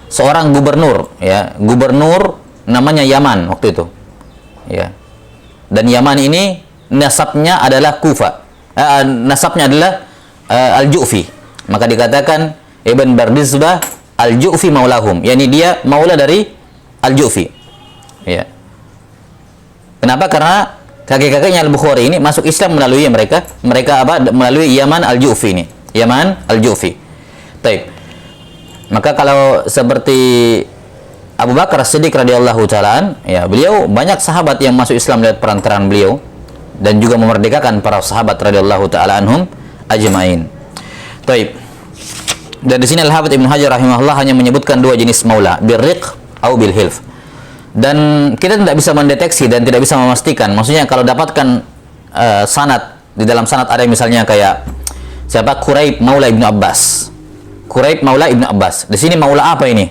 seorang gubernur, ya, gubernur namanya Yaman waktu itu, ya. Dan Yaman ini nasabnya adalah Kufa, nasabnya adalah Al-Ju'fi, maka dikatakan Ibn Bardizbah Al-Ju'fi maulahum, yakni dia maula dari Al-Ju'fi, ya. Kenapa? Karena kakek-kakeknya Al-Bukhari ini masuk Islam melalui mereka melalui Yaman Al-Ju'fi ini. Yaman Al-Ju'fi. Baik. Maka kalau seperti Abu Bakar As-Siddiq radhiyallahu ta'ala, ya, beliau banyak sahabat yang masuk Islam lewat perantaraan beliau dan juga memerdekakan para sahabat radhiyallahu ta'ala anhum ajmain. Baik. Dan di sini Al-Hafidz Ibnu Hajar rahimahullah hanya menyebutkan dua jenis maula, birriq atau bil hilf. Dan kita tidak bisa mendeteksi dan tidak bisa memastikan. Maksudnya kalau dapatkan sanad, di dalam sanad ada misalnya kayak siapa? Quraib maula Ibnu Abbas. Quraib maula Ibnu Abbas. Di sini maula apa ini?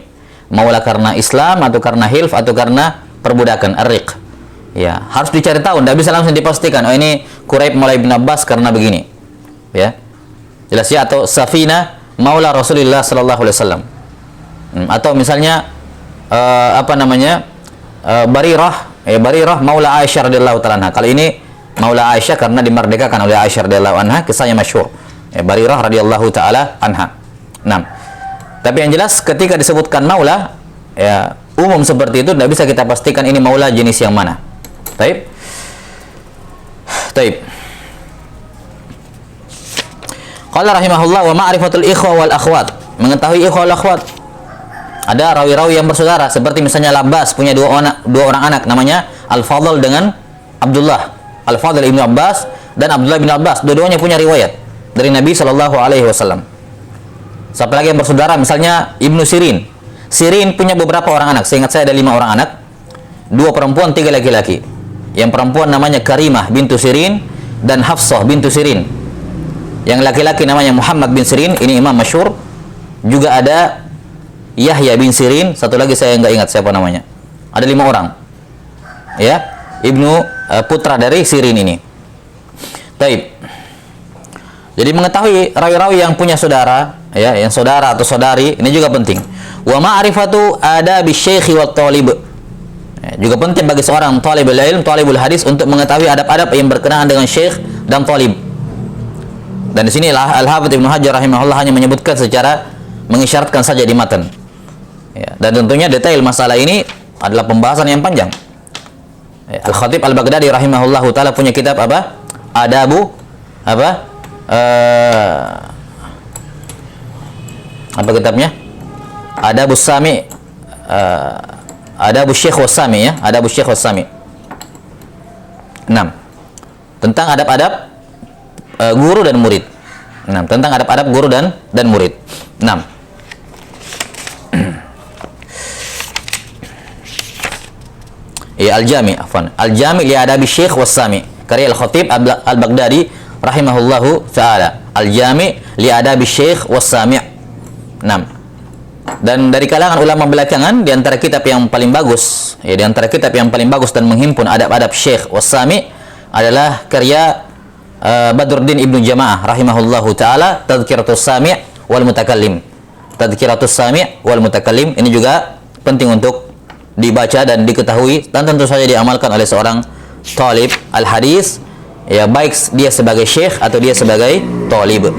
Maula karena Islam atau karena hilf atau karena perbudakan, ar-riq. Ya, harus dicari tahu, tidak bisa langsung dipastikan. Oh, ini Quraib maula Ibnu Abbas karena begini. Ya. Jelas ya, atau Safina maula Rasulullah sallallahu alaihi wasallam. Atau misalnya Barirah maula Aisyah radhiyallahu ta'ala anha. Kali ini maula Aisyah karena dimerdekakan oleh Aisyah radhiyallahu anha, kisahnya masyhur. Barirah radhiyallahu ta'ala anha. 6. Tapi yang jelas ketika disebutkan maula, ya, umum seperti itu, tidak bisa kita pastikan ini maula jenis yang mana. Taib. Qala rahimahullah wa ma'rifatul ikhwa wal akhwat. Mengetahui ikhwa wal akhwat. Ada rawi-rawi yang bersaudara, seperti misalnya Labbas punya dua orang anak namanya Al-Fadl dengan Abdullah. Al-Fadl Ibnu Abbas dan Abdullah bin Abbas, dua-duanya punya riwayat dari Nabi sallallahu alaihi wasallam. Siapa lagi yang bersaudara? Misalnya Ibnu Sirin. Sirin punya beberapa orang anak. Seingat saya ada 5 orang anak. 2 perempuan, 3 laki-laki. Yang perempuan namanya Karimah bintu Sirin dan Hafsah bintu Sirin. Yang laki-laki namanya Muhammad bin Sirin, ini imam masyhur. Juga ada Yahya bin Sirin, satu lagi saya nggak ingat siapa namanya. Ada 5 orang. Ya, putra dari Sirin ini. Taib. Jadi mengetahui rawi-rawi yang punya saudara, ya, yang saudara atau saudari, ini juga penting. Wa ma'rifatu adabi syekhi wat talib. Ya, juga penting bagi seorang talibul ilm, talibul hadis untuk mengetahui adab-adab yang berkenaan dengan syekh dan talib. Dan di sini Al-Hafidz Ibnu Hajar rahimahullah hanya menyebutkan secara mengisyaratkan saja di matan. Ya, dan tentunya detail masalah ini adalah pembahasan yang panjang. Ya, Al-Khatib Al-Baghdadi rahimahullahu taala punya kitab apa? Adabu apa kitabnya? Adabus Sami, Adabus Syekh was-Sami, ya, Adabus Syekh was-Sami. 6. Tentang adab-adab guru dan murid. 6. Tentang adab-adab guru dan murid. 6. Al-Jami, Al-Jami li adabi Syekh was-Sami. Karya Al-Khatib Al-Baghdadi rahimahullahu ta'ala. Al-Jami li adabi Syekh was-Sami'. 6. Dan dari kalangan ulama belakangan, di antara kitab yang paling bagus, ya, di antara kitab yang paling bagus dan menghimpun adab-adab Syekh was-Sami' adalah karya Badruddin Ibnu Jamaah rahimahullahu ta'ala, Tadhkiratus Sami' wal Mutakallim. Tadhkiratus Sami' wal Mutakallim ini juga penting untuk dibaca dan diketahui dan tentu saja diamalkan oleh seorang talib al-hadis, Ya, baik dia sebagai syekh atau dia sebagai talib.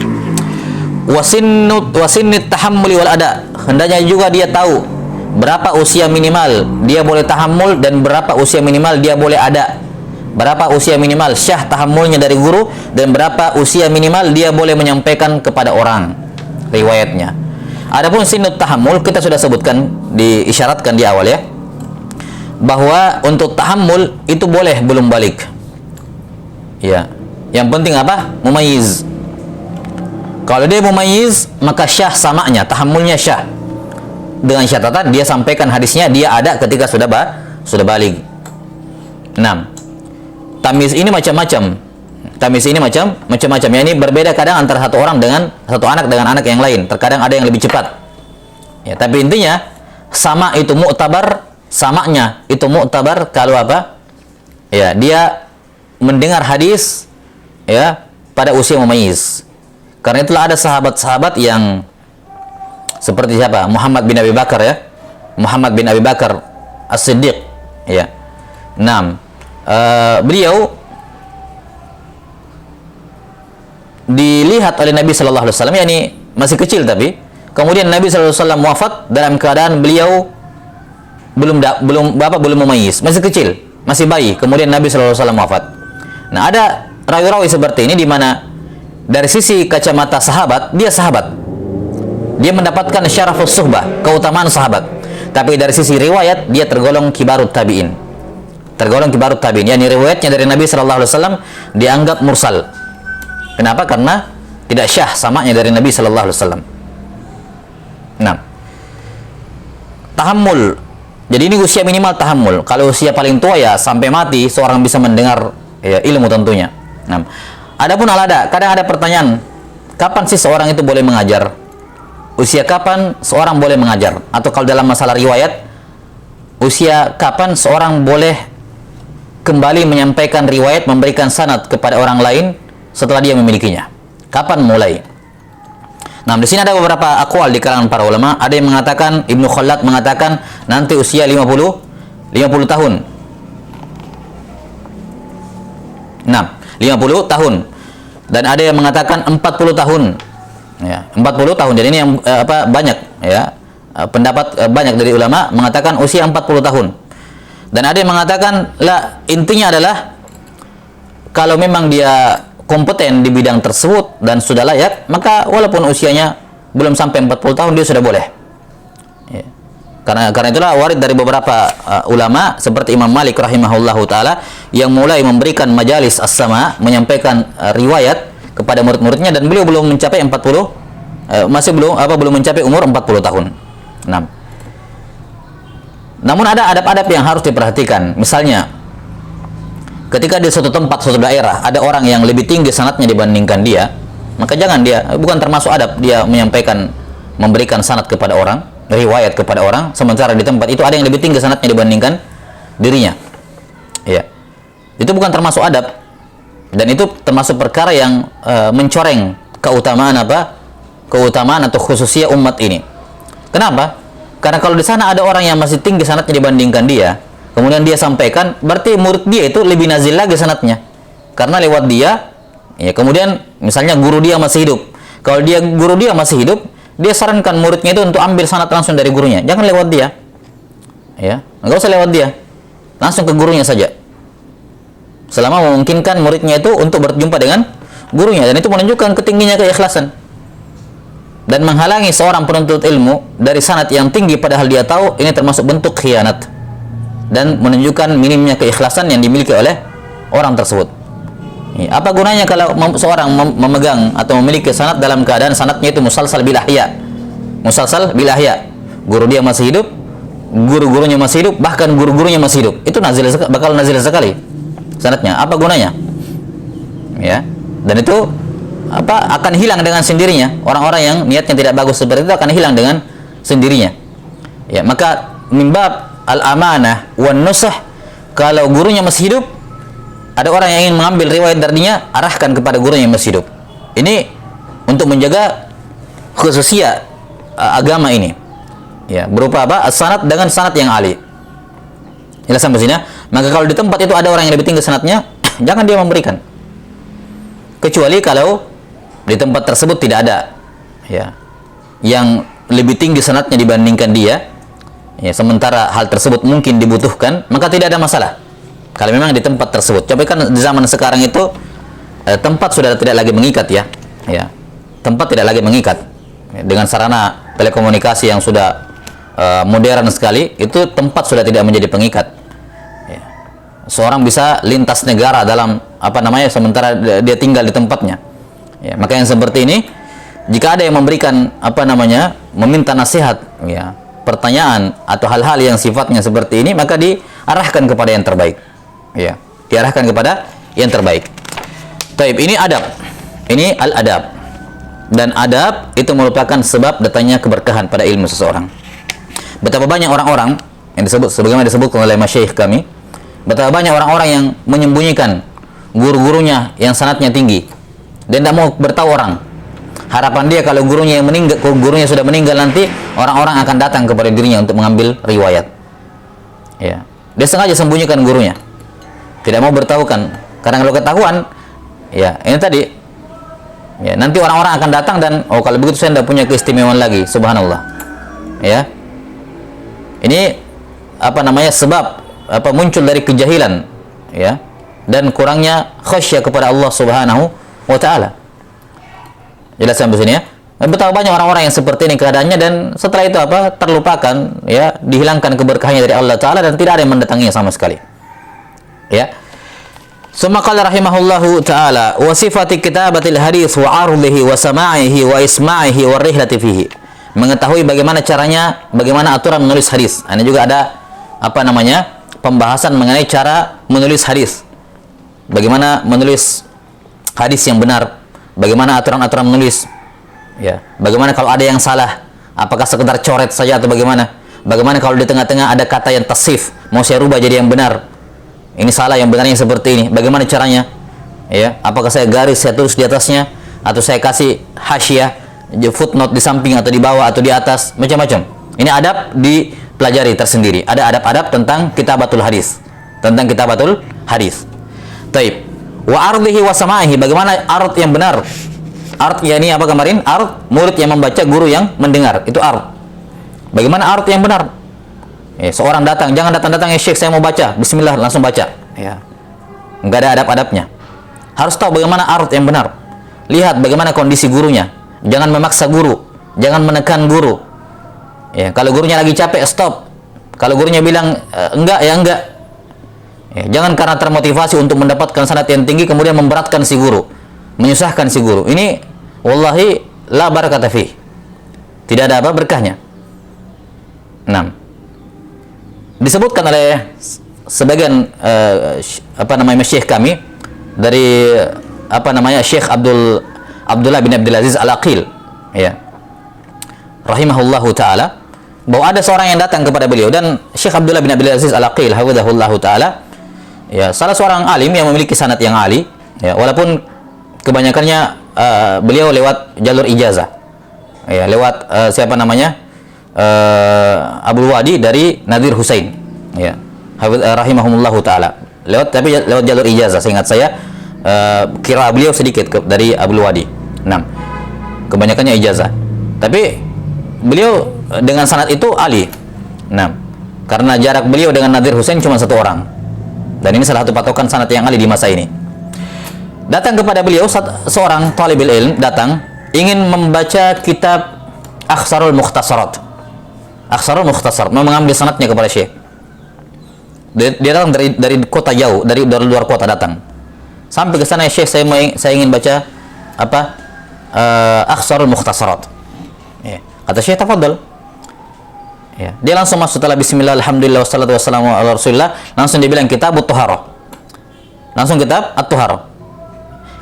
Wasinnit tahammuli wal ada. Hendaknya juga dia tahu berapa usia minimal dia boleh tahammul dan berapa usia minimal dia boleh ada. Berapa usia minimal syah tahammulnya dari guru dan berapa usia minimal dia boleh menyampaikan kepada orang riwayatnya. Adapun sinut tahammul kita sudah sebutkan, diisyaratkan di awal ya, bahwa untuk tahammul itu boleh belum balik. Ya, yang penting apa? Mumayyiz. Kalau dia mumayyiz, maka syah samanya, tahammulnya syah. Dengan syatatan dia sampaikan hadisnya, dia ada ketika sudah balik. 6. Tamyiz ini macam-macam. Tamyiz ini macam-macam. Ya, ini berbeda kadang antara satu anak dengan anak yang lain. Terkadang ada yang lebih cepat. Ya, tapi intinya sama itu mu'tabar, samanya itu mu'tabar kalau apa? Ya, dia mendengar hadis ya pada usia mumayyiz. Karena itulah ada sahabat-sahabat yang seperti siapa? Muhammad bin Abi Bakar ya. Muhammad bin Abi Bakar As-Siddiq ya. 6. Beliau dilihat oleh Nabi sallallahu alaihi wasallam, yakni masih kecil, tapi kemudian Nabi sallallahu alaihi wasallam wafat dalam keadaan beliau belum mumayyiz, masih kecil, masih bayi. Kemudian Nabi sallallahu alaihi wasallam wafat. Nah, ada rawi-rawi seperti ini di mana dari sisi kacamata sahabat, dia sahabat. Dia mendapatkan syarafus suhbah, keutamaan sahabat. Tapi dari sisi riwayat, dia tergolong kibarut tabi'in. Tergolong kibarut tabi'in. Yani riwayatnya dari Nabi sallallahu alaihi wasallam dianggap mursal. Kenapa? Karena tidak syah samanya dari Nabi sallallahu alaihi wasallam. Nah, tahammul. Jadi ini usia minimal tahammul. Kalau usia paling tua ya sampai mati seorang bisa mendengar ya, ilmu tentunya. Nah, adapun alada, kadang ada pertanyaan, kapan sih seorang itu boleh mengajar? Usia kapan seorang boleh mengajar? Atau kalau dalam masalah riwayat, usia kapan seorang boleh kembali menyampaikan riwayat, memberikan sanad kepada orang lain setelah dia memilikinya? Kapan mulai? Nah, di sini ada beberapa aqwal di kalangan para ulama. Ada yang mengatakan, Ibnu Khallad mengatakan nanti usia 50 tahun. 6, 50 tahun. Dan ada yang mengatakan 40 tahun. Ya, 40 tahun. Jadi ini yang banyak ya. Pendapat banyak dari ulama mengatakan usia 40 tahun. Dan ada yang mengatakan intinya adalah kalau memang dia kompeten di bidang tersebut dan sudah layak, maka walaupun usianya belum sampai 40 tahun dia sudah boleh. Ya. Karena itulah warid dari beberapa ulama seperti Imam Malik rahimahullahu taala yang mulai memberikan majalis as-sama, menyampaikan riwayat kepada murid-muridnya, dan beliau belum mencapai 40, belum mencapai umur 40 tahun. 6. Namun ada adab-adab yang harus diperhatikan. Misalnya ketika di suatu tempat, suatu daerah ada orang yang lebih tinggi sanadnya dibandingkan dia, maka jangan bukan termasuk adab dia memberikan sanad kepada orang, riwayat kepada orang, sementara di tempat itu ada yang lebih tinggi sanadnya dibandingkan dirinya. Ya. Itu bukan termasuk adab, dan itu termasuk perkara yang mencoreng keutamaan atau khususnya umat ini. Kenapa? Karena kalau di sana ada orang yang masih tinggi sanadnya dibandingkan dia, kemudian dia sampaikan, berarti murid dia itu lebih nazil lagi sanadnya. Karena lewat dia, ya, kemudian misalnya guru dia masih hidup. Kalau guru dia masih hidup, dia sarankan muridnya itu untuk ambil sanad langsung dari gurunya. Jangan lewat dia. Ya, enggak usah lewat dia. Langsung ke gurunya saja. Selama memungkinkan muridnya itu untuk berjumpa dengan gurunya, dan itu menunjukkan ketingginya keikhlasan. Dan menghalangi seorang penuntut ilmu dari sanad yang tinggi padahal dia tahu, ini termasuk bentuk khianat dan menunjukkan minimnya keikhlasan yang dimiliki oleh orang tersebut. Apa gunanya kalau seorang memegang atau memiliki sanad dalam keadaan sanadnya itu musalsal bil ahya. Musalsal bil ahya. Guru dia masih hidup, guru-gurunya masih hidup, bahkan guru-gurunya masih hidup. Itu bakal nazil sekali sanadnya. Apa gunanya? Ya. Dan itu akan hilang dengan sendirinya. Orang-orang yang niatnya tidak bagus seperti itu akan hilang dengan sendirinya. Ya, maka mimbab al-amanah wan nusah, kalau gurunya masih hidup, ada orang yang ingin mengambil riwayat darinya, arahkan kepada gurunya yang masih hidup. Ini untuk menjaga khususnya agama ini. Ya, berupa sanad dengan sanad yang ali. Jelas sampai sini. Maka kalau di tempat itu ada orang yang lebih tinggi sanadnya, jangan dia memberikan. kecuali kalau di tempat tersebut tidak ada ya yang lebih tinggi sanadnya dibandingkan dia, ya, sementara hal tersebut mungkin dibutuhkan, maka tidak ada masalah kalau memang di tempat tersebut. Tapi kan di zaman sekarang itu tempat sudah tidak lagi mengikat ya, tempat tidak lagi mengikat dengan sarana telekomunikasi yang sudah modern sekali, itu tempat sudah tidak menjadi pengikat. Ya. Seorang bisa lintas negara dalam sementara dia tinggal di tempatnya. Ya, maka yang seperti ini, jika ada yang memberikan meminta nasihat, ya, pertanyaan atau hal-hal yang sifatnya seperti ini, maka diarahkan kepada yang terbaik. Ya, diarahkan kepada yang terbaik. Taib, ini adab. Ini al-adab. Dan adab itu merupakan sebab datangnya keberkahan pada ilmu seseorang. Betapa banyak orang-orang yang disebut sebagaimana disebutkan oleh masyayikh kami, betapa banyak orang-orang yang menyembunyikan guru-gurunya yang sanadnya tinggi dan tidak mau bertahu orang. Harapan dia kalau gurunya sudah meninggal nanti, orang-orang akan datang kepada dirinya untuk mengambil riwayat. Ya. Dia sengaja sembunyikan gurunya. Tidak mau bertahukan. Karena kalau ketahuan, ya, ini tadi, ya, nanti orang-orang akan datang dan kalau begitu saya tidak punya keistimewaan lagi, subhanallah. Ya. Ini sebab muncul dari kejahilan, ya, dan kurangnya khasyah kepada Allah Subhanahu wa taala. Jelas sampai sini ya. Betapa banyak orang-orang yang seperti ini keadaannya, dan setelah itu terlupakan, ya, dihilangkan keberkahannya dari Allah taala dan tidak ada yang mendatanginya sama sekali. Ya. Summa qala rahimahullahu taala wa sifati kitabatil hadis wa 'ardihi wa sama'ihi wa isma'ihi wa rihlati fihi. Mengetahui bagaimana caranya, bagaimana aturan menulis hadis. Ini juga ada pembahasan mengenai cara menulis hadis. Bagaimana menulis hadis yang benar, bagaimana aturan-aturan menulis, ya. Bagaimana kalau ada yang salah, apakah sekedar coret saja atau bagaimana? Bagaimana kalau di tengah-tengah ada kata yang tasif, mau saya rubah jadi yang benar. Ini salah, yang benarnya seperti ini. Bagaimana caranya? Ya, apakah saya garis, saya tulis di atasnya, atau saya kasih hasyiah, footnote di samping atau di bawah atau di atas, macam-macam. Ini adab dipelajari tersendiri. Ada adab-adab tentang kitabatul hadis, tentang kitabatul hadis. Taib. Wa ardihi wa sama'ihi, bagaimana ard yang benar. Ard yakni apa kemarin? Ard murid yang membaca, guru yang mendengar. Itu ard. Bagaimana ard yang benar? Seorang datang, jangan datang-datang, ya Syekh saya mau baca, bismillah langsung baca. Ya. Enggak ada adab-adabnya. Harus tahu bagaimana ard yang benar. Lihat bagaimana kondisi gurunya. Jangan memaksa guru, jangan menekan guru. Ya, kalau gurunya lagi capek, stop. Kalau gurunya bilang enggak, ya enggak. Ya, jangan karena termotivasi untuk mendapatkan sanad yang tinggi kemudian memberatkan si guru, menyusahkan si guru. Ini wallahi la barakata fi. Tidak ada berkahnya. 6. Disebutkan oleh sebagian syekh kami dari Syekh Abdullah bin Abdul Aziz Al-Aqil, ya, rahimahullahu taala, bahwa ada seorang yang datang kepada beliau, dan Syekh Abdullah bin Abdul Aziz Al-Aqil hafizahullahu taala, ya, salah seorang alim yang memiliki sanad yang ali, ya, walaupun kebanyakannya beliau lewat jalur ijazah, ya, lewat Abdul Wadi dari Nadir Husain, ya, rahimahumullahu taala, lewat jalur ijazah. Seingat saya kira beliau sedikit dari Abdul Wadi. 6. Kebanyakannya ijazah. Tapi beliau dengan sanad itu ali. 6. Karena jarak beliau dengan Nadir Husain cuma 1 orang. Dan ini salah satu patokan sanad yang ali di masa ini. Datang kepada beliau seorang talibul ilm, datang ingin membaca kitab Akhsarul Mukhtasarat. Akhsarul Mukhtasar, mau mengambil sanadnya kepada Syekh. Dia datang dari kota jauh, dari luar kota datang. Sampai ke sana, Syekh, saya ingin baca Akhsarul Mukhtasarat. Ya. Kata Syekh, tafadhal. Ya. Dia langsung masuk, setelah bismillah, alhamdulillah, wassalatu wassalamu ala rasulillah, langsung dia bilang kitab At-Tuharah. Langsung kitab At-Tuharah.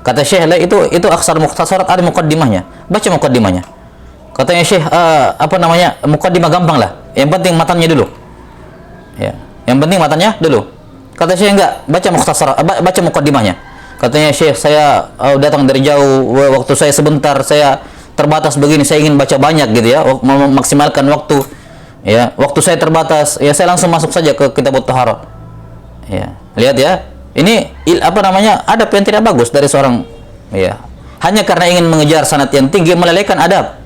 Kata Syekh, itu Akhsarul Mukhtasarat, ada muqaddimahnya. Baca muqaddimahnya. Katanya Syekh, muqaddimah gampang lah. Yang penting matanya dulu. Ya, yang penting matanya dulu. Kata Syekh, enggak, baca mukhtasar, baca muqaddimahnya. Katanya Syekh, saya datang dari jauh, waktu saya sebentar, saya terbatas begini, saya ingin baca banyak gitu ya, memaksimalkan waktu. Ya, waktu saya terbatas, ya saya langsung masuk saja ke kitab At-Taharah. Ya, lihat ya. Ini adab yang tidak bagus dari seorang Ya. Hanya karena ingin mengejar sanad yang tinggi melalaikan adab.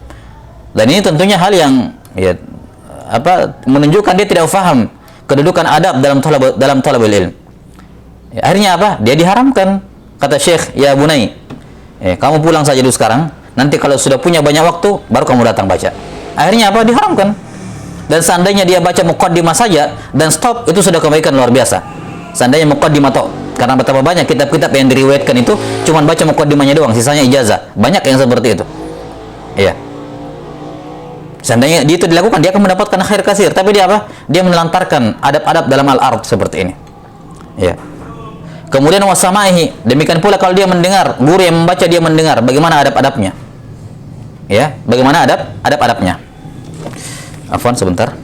Dan ini tentunya hal yang ya, menunjukkan dia tidak paham kedudukan adab dalam talabul ilm. Ya, akhirnya apa? Dia diharamkan. Kata Syekh, ya bunai, kamu pulang saja dulu sekarang. Nanti kalau sudah punya banyak waktu, baru kamu datang baca. Akhirnya apa? Diharamkan. Dan seandainya dia baca muqaddimah saja dan stop, itu sudah kebaikan luar biasa. Seandainya muqaddimah toh, karena betapa banyak kitab-kitab yang diriwayatkan itu cuma baca muqaddimahnya doang, sisanya ijazah. Banyak yang seperti itu. Iya. Seandainya itu dilakukan, dia akan mendapatkan khair kasir. Tapi dia apa? Dia menelantarkan adab-adab dalam al-ard seperti ini. Iya. Kemudian wasamaihi, demikian pula kalau dia mendengar, guru yang membaca dia mendengar, bagaimana adab-adabnya? Ya, bagaimana adab-adabnya? Afwan sebentar.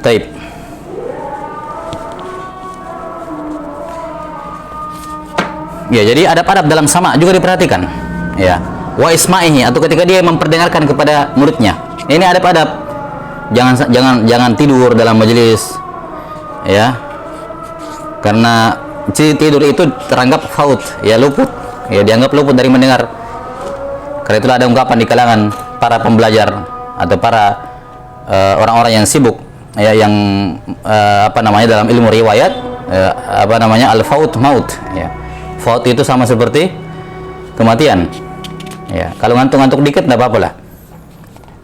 Taib. Ya, jadi adab-adab dalam sama juga diperhatikan. Ya. Wa isma'ihi, atau ketika dia memperdengarkan kepada muridnya. Ini adab-adab. Jangan tidur dalam majelis. Ya. Karena tidur itu teranggap faut, ya luput. Ya, dianggap luput dari mendengar. Karena itulah ada ungkapan di kalangan para pembelajar atau para orang-orang yang sibuk, ya, yang dalam ilmu riwayat, al-faut maut, ya. Faut itu sama seperti kematian, ya. Kalau ngantuk-ngantuk dikit tidak apa-apa lah,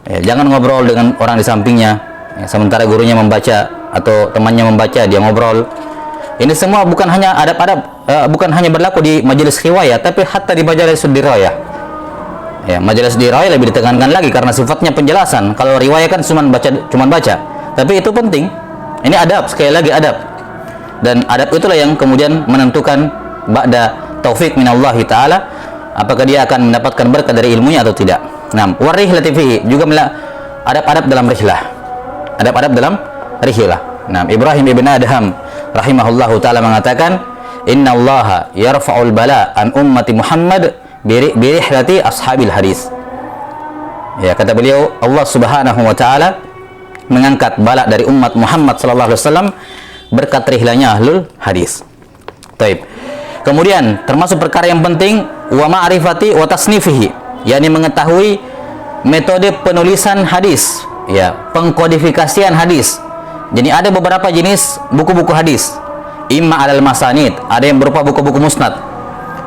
ya, jangan ngobrol dengan orang di sampingnya, ya, sementara gurunya membaca atau temannya membaca, dia ngobrol. Ini semua bukan hanya adab-adab, bukan hanya berlaku di majelis riwayat, tapi hatta di majelis dirayah. Ya, majelis dirayah lebih ditekankan lagi karena sifatnya penjelasan. Kalau riwayat kan cuma baca. Tapi itu penting. Ini adab, sekali lagi adab. Dan adab itulah yang kemudian menentukan ba'da taufik minallahi ta'ala, apakah dia akan mendapatkan berkah dari ilmunya atau tidak. Nah, warihlati fihi, juga adab-adab dalam rihlah. Adab-adab dalam rihlah. Nah, Ibrahim ibn Adham rahimahullahu ta'ala mengatakan, innallaha yarfa'ul bala an ummati Muhammad birihlati ashabil hadis. Ya, kata beliau, Allah subhanahu wa ta'ala mengangkat bala dari umat Muhammad sallallahu alaihi wasallam berkat rihlanya ahlul hadis. Taib. Kemudian termasuk perkara yang penting wa ma'rifati wa tasnifihi, yakni mengetahui metode penulisan hadis, ya, pengkodifikasian hadis. Jadi ada beberapa jenis buku-buku hadis. Imma alal masanid, ada yang berupa buku-buku musnad.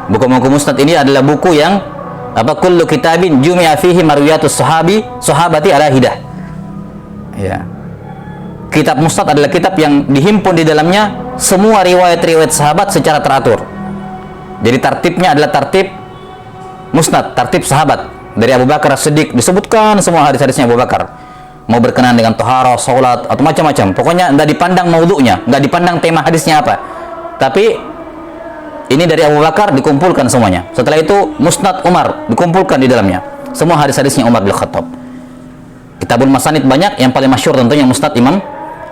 Buku-buku musnad ini adalah buku yang kullu kitabin jumi'a fihi marwiyatus sahabati ala hidah. Ya. Kitab Musnad adalah kitab yang dihimpun di dalamnya semua riwayat-riwayat sahabat secara teratur. Jadi tartibnya adalah tartib Musnad, tartib sahabat. Dari Abu Bakar As-Siddiq disebutkan semua hadis-hadisnya Abu Bakar. Mau berkenaan dengan taharah, salat atau macam-macam. Pokoknya enggak dipandang maudhu'nya, enggak dipandang tema hadisnya apa. Tapi ini dari Abu Bakar dikumpulkan semuanya. Setelah itu Musnad Umar dikumpulkan di dalamnya. Semua hadis-hadisnya Umar bin Khattab. Kitabul Masanid banyak, yang paling masyhur tentunya Musnad Imam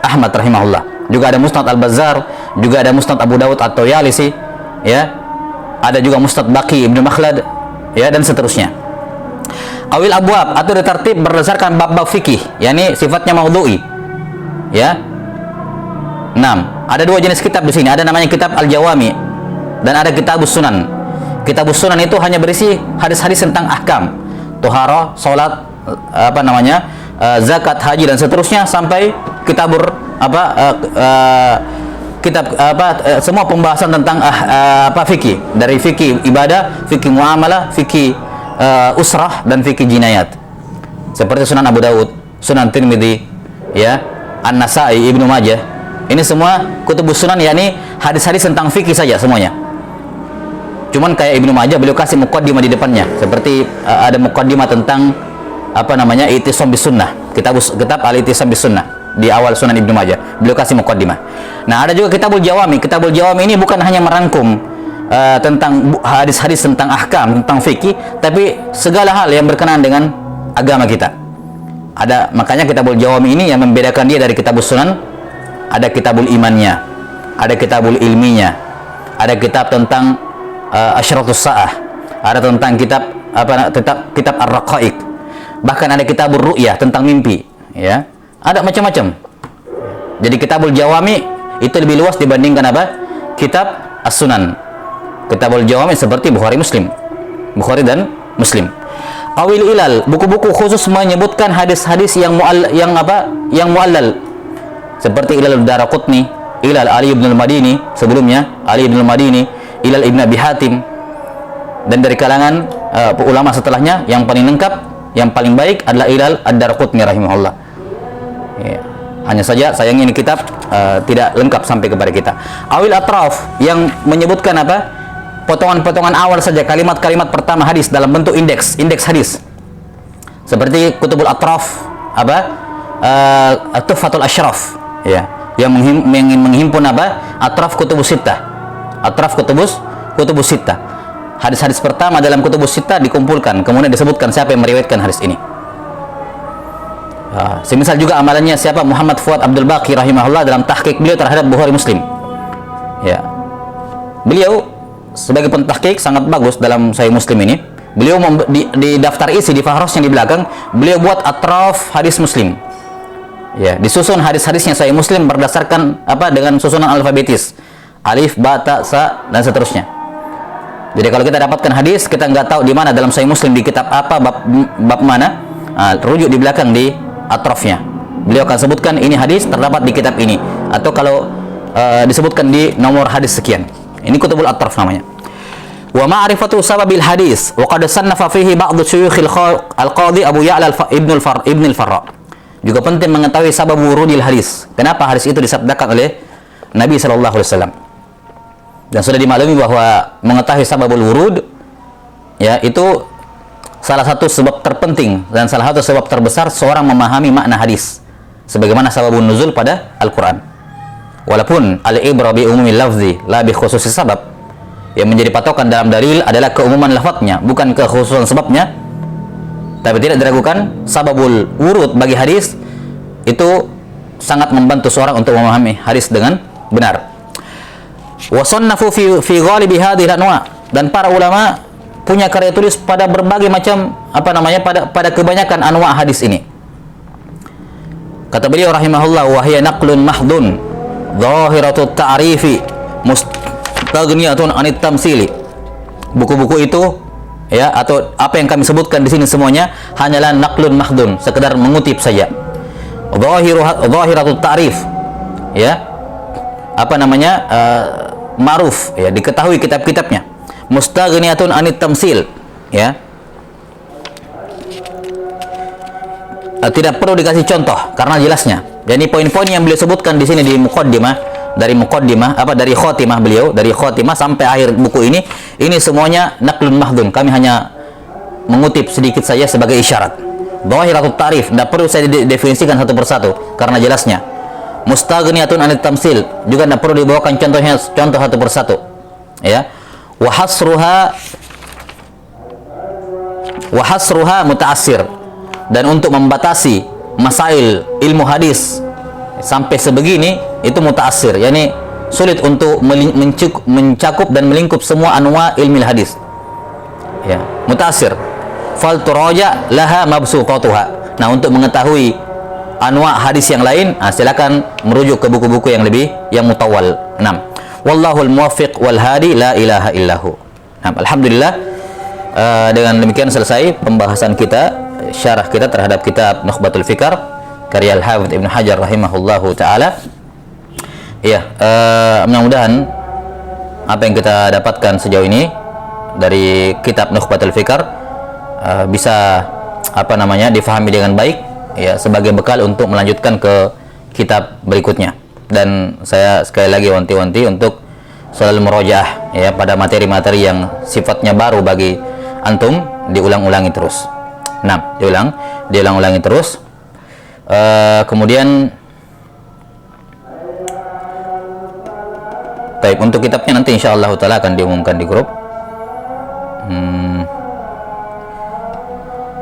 Ahmad rahimahullah. Juga ada Musnad Al-Bazzar, juga ada Musnad Abu Dawud atau Yalisi, ya. Ada juga Musnad Baqi Ibnu Makhlad, ya, dan seterusnya. Awil abwab atau tertib berdasarkan bab-bab fikih, yakni sifatnya maudhu'i. Ya. 6. Ada dua jenis kitab di sini. Ada namanya kitab Al-Jawami dan ada Kitabus Sunan. Kitabus Sunan itu hanya berisi hadis-hadis tentang ahkam, taharah, salat, zakat, haji dan seterusnya sampai semua pembahasan tentang fikih, dari fikih ibadah, fikih muamalah, fikih usrah dan fikih jinayat. Seperti Sunan Abu Dawud, Sunan Tirmidzi, ya, An-Nasa'i, Ibnu Majah. Ini semua kutubus sunan, yakni hadis-hadis tentang fikih saja semuanya. Cuman kayak Ibnu Majah beliau kasih muqaddimah di depannya. Seperti ada muqaddimah tentang I'tisam bis sunnah. Kitab Al-I'tisam bis sunnah di awal Sunan Ibnu Majah. Beliau kasih muqaddimah. Nah, ada juga Kitabul Jawami. Kitabul Jawami ini bukan hanya merangkum tentang hadis-hadis tentang ahkam, tentang fikih, tapi segala hal yang berkenaan dengan agama kita. Makanya Kitabul Jawami ini yang membedakan dia dari Kitabus Sunan. Ada Kitabul Imannya, ada Kitabul Ilminya, ada kitab tentang Asyratus Sa'ah, ada tentang kitab Ar-Raqaiq, bahkan ada Kitabul Ru'yah tentang mimpi, ya. Ada macam-macam. Jadi Kitabul Jawami itu lebih luas dibandingkan Kitab As-Sunan. Kitabul Jawami seperti Bukhari dan Muslim. Awil ilal, buku-buku khusus menyebutkan hadis-hadis yang muallal. Seperti Ilal Daraqutni, Ilal Ali ibn al-Madini, sebelumnya Ali ibn al-Madini, Ilal Ibn Abi Hatim. Dan dari kalangan ulama setelahnya yang paling lengkap, yang paling baik adalah Ilal Ad-Daraqutni rahimahullah. Ya. Hanya saja sayangnya ini kitab tidak lengkap sampai kepada kita. Awil Atraf yang menyebutkan potongan-potongan awal saja, kalimat-kalimat pertama hadis dalam bentuk indeks hadis. Seperti Kutubul Atraf, Tuhfatul Asyraf, ya, yang menghimpun Atraf Kutubus Sittah. Atraf Kutubus Sittah. Hadis-hadis pertama dalam Kutubus Sittah dikumpulkan, kemudian disebutkan siapa yang meriwayatkan hadis ini. Semisal juga amalannya siapa Muhammad Fuad Abdul Baqi rahimahullah dalam tahqiq beliau terhadap Bukhari Muslim. Ya. Beliau sebagai pentahqiq sangat bagus dalam Sahih Muslim ini. Beliau di daftar isi di fahrosnya di belakang, beliau buat atraf hadis Muslim. Ya, disusun hadis-hadisnya Sahih Muslim berdasarkan dengan susunan alfabetis. Alif, ba, ta, sa dan seterusnya. Jadi kalau kita dapatkan hadis, kita nggak tahu di mana dalam Sahih Muslim, di kitab apa, bab mana, rujuk di belakang di atrafnya. Beliau akan sebutkan ini hadis terdapat di kitab ini, atau kalau disebutkan di nomor hadis sekian. Ini Kutubul Atraf namanya. Wa ma'rifatu sababil hadis wa qad sannafa fihi ba'd syuyukhil al-qadhi Abu Ya'la ibn al-Farra. Juga penting mengetahui sabab wurudil hadis. Kenapa hadis itu disabdakan oleh Nabi sallallahu alaihi wasallam. Dan sudah dimaklumi bahwa mengetahui sababul wurud, ya, itu salah satu sebab terpenting dan salah satu sebab terbesar seorang memahami makna hadis. Sebagaimana sababun nuzul pada Al-Qur'an. Walaupun al-ibra bi umumil lafzi la bi khususis sabab. Yang menjadi patokan dalam dalil adalah keumuman lafadznya, bukan kekhususan sebabnya. Tapi tidak diragukan sababul wurud bagi hadis itu sangat membantu seorang untuk memahami hadis dengan benar. Wa sannafu fi ghalibi hadhihi al-anwa', dan para ulama punya karya tulis pada berbagai macam pada kebanyakan anwa' hadis ini. Kata beliau rahimahullah, wa hiya naqlun mahdun zahiratut ta'rifi mustaghniyatun 'anit tamsili. Buku-buku itu, ya, atau apa yang kami sebutkan di sini semuanya hanyalah naqlun mahdun, sekedar mengutip saja. Zahiratut ta'rif, ya, ma'ruf, ya, diketahui kitab-kitabnya. Mustaghniyatun 'anit tamsil, ya. tidak perlu dikasih contoh karena jelasnya. Jadi poin-poin yang beliau sebutkan di sini di muqaddimah, dari khotimah beliau, dari khotimah sampai akhir buku ini semuanya naqlun mahdhun. Kami hanya mengutip sedikit saja sebagai isyarat. Dhahiratut ta'rif, tidak perlu saya definisikan satu persatu karena jelasnya. Mustaghniyatun anit tamsil, juga tidak perlu dibawakan contoh satu persatu. Ya. Wa hasruha muta'assir, dan untuk membatasi masail ilmu hadis sampai sebegini itu muta'assir, yakni sulit untuk mencakup dan melingkup semua anwa ilmu hadis. Ya, muta'assir. Fal turaja laha mabsuqatuha. Nah, untuk mengetahui anwa hadis yang lain, silakan merujuk ke buku-buku yang mutawal. 6. Wallahul muwaffiq wal hadi la ilaha illahu. Nah, alhamdulillah, dengan demikian selesai pembahasan kita, syarah kita terhadap kitab Nukhbatul Fikar karya Al-Hafidz Ibnu Hajar rahimahullahu taala. Iya, mudah-mudahan apa yang kita dapatkan sejauh ini dari kitab Nukhbatul Fikar bisa difahami dengan baik, ya, sebagai bekal untuk melanjutkan ke kitab berikutnya. Dan saya sekali lagi wanti-wanti untuk selalu murojaah, ya, pada materi-materi yang sifatnya baru bagi antum, diulang-ulangi terus. Nah, diulang-ulangi terus. Kemudian baik, untuk kitabnya nanti insyaallah taala akan diumumkan di grup.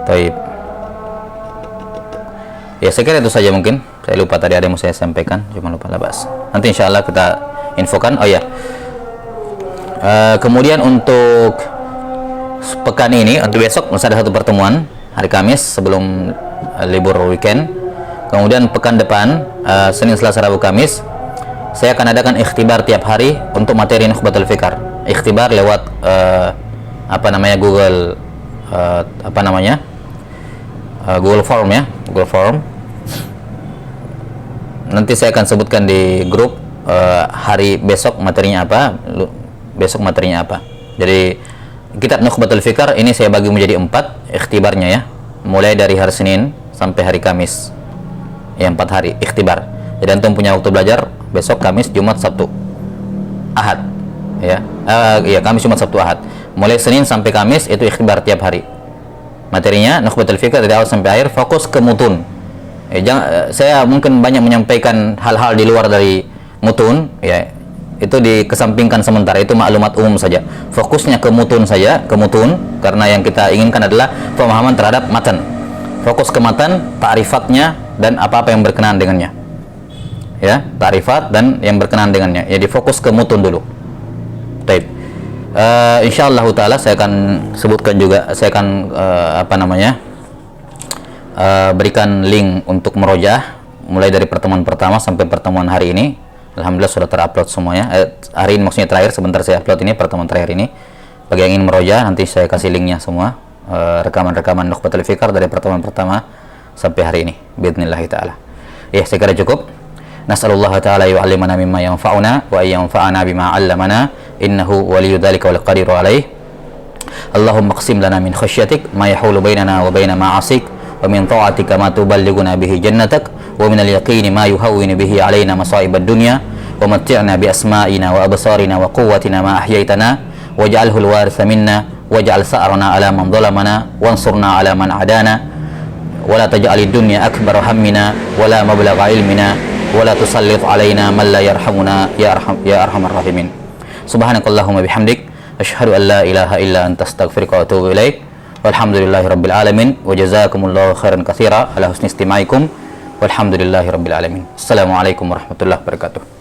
Baik. Ya, saya kira itu saja mungkin. Saya lupa tadi ada yang mau saya sampaikan, cuma lupa labas. Nanti insyaallah kita infokan. Oh ya. Kemudian untuk pekan ini, untuk besok masih ada satu pertemuan hari Kamis sebelum libur weekend. Kemudian pekan depan, Senin, Selasa, Rabu, Kamis, saya akan adakan ikhtibar tiap hari untuk materi Nukhbatul Fikar. Ikhtibar lewat Google Google Form, ya, Google Form. Nanti saya akan sebutkan di grup hari besok materinya apa, Jadi kitab Nukhbatul Fikar ini saya bagi menjadi 4 ikhtibarnya, ya, mulai dari hari Senin sampai hari Kamis, ya, 4 hari ikhtibar. Jadi antum punya waktu belajar besok, Kamis, Jumat, Sabtu, Ahad, ya, Kamis, Jumat, Sabtu, Ahad. Mulai Senin sampai Kamis itu ikhtibar tiap hari. Materinya Nukhbatul Fikar dari awal sampai akhir fokus ke mutun. Saya mungkin banyak menyampaikan hal-hal di luar dari mutun, ya, itu dikesampingkan sementara, itu maklumat umum saja. Fokusnya ke mutun saja, karena yang kita inginkan adalah pemahaman terhadap matan. Fokus ke matan, ta'rifatnya dan apa-apa yang berkenaan dengannya. Ya, ta'rifat dan yang berkenaan dengannya. Jadi fokus ke mutun dulu. Baik. Insyaallah taala saya akan sebutkan juga, saya akan berikan link untuk merojaah mulai dari pertemuan pertama sampai pertemuan hari ini. Alhamdulillah sudah terupload semuanya. Hari ini maksudnya terakhir, sebentar saya upload ini pertemuan terakhir ini. Bagi yang ingin merojaah, nanti saya kasih linknya semua, rekaman-rekaman Nukhbatul Fikar dari pertemuan pertama sampai hari ini biidznillah taala. Ya, saya kira cukup. Nas'alullah ta'ala yu'allimana mimma yanfa'una wa yanfa'ana bima 'allamana innahu waliyyu dzalika wal qadiru alaih. Allahumma qsim lana min khasyatik ma yahulu bainana wa baina ma'asik, wa min ta'atika ma tuballighuna bihi jannatak, wa min al-yaqini ma yuhawwinu bihi 'alaina masa'ibad dunya, wa matti'na bi asma'ina wa absarina wa quwwatina ma ahyaytana waj'alhu al-waritha minna waj'al sa'rana 'ala man dhalamana wansurna 'ala man 'adana wa la taj'alid dunya akbar hammina wa la mablagha ilmina wala tusallit alaina man la yarhamuna ya arhamar rahimin. Subhanakallahumma bihamdik asyhadu an la ilaha illa anta astaghfiruka wa atubu ilaik. Walhamdulillahi rabbil alamin wa jazakumullahu khairan katsira ala husni istimaikum walhamdulillahi rabbil alamin. Assalamualaikum warahmatullahi wabarakatuh.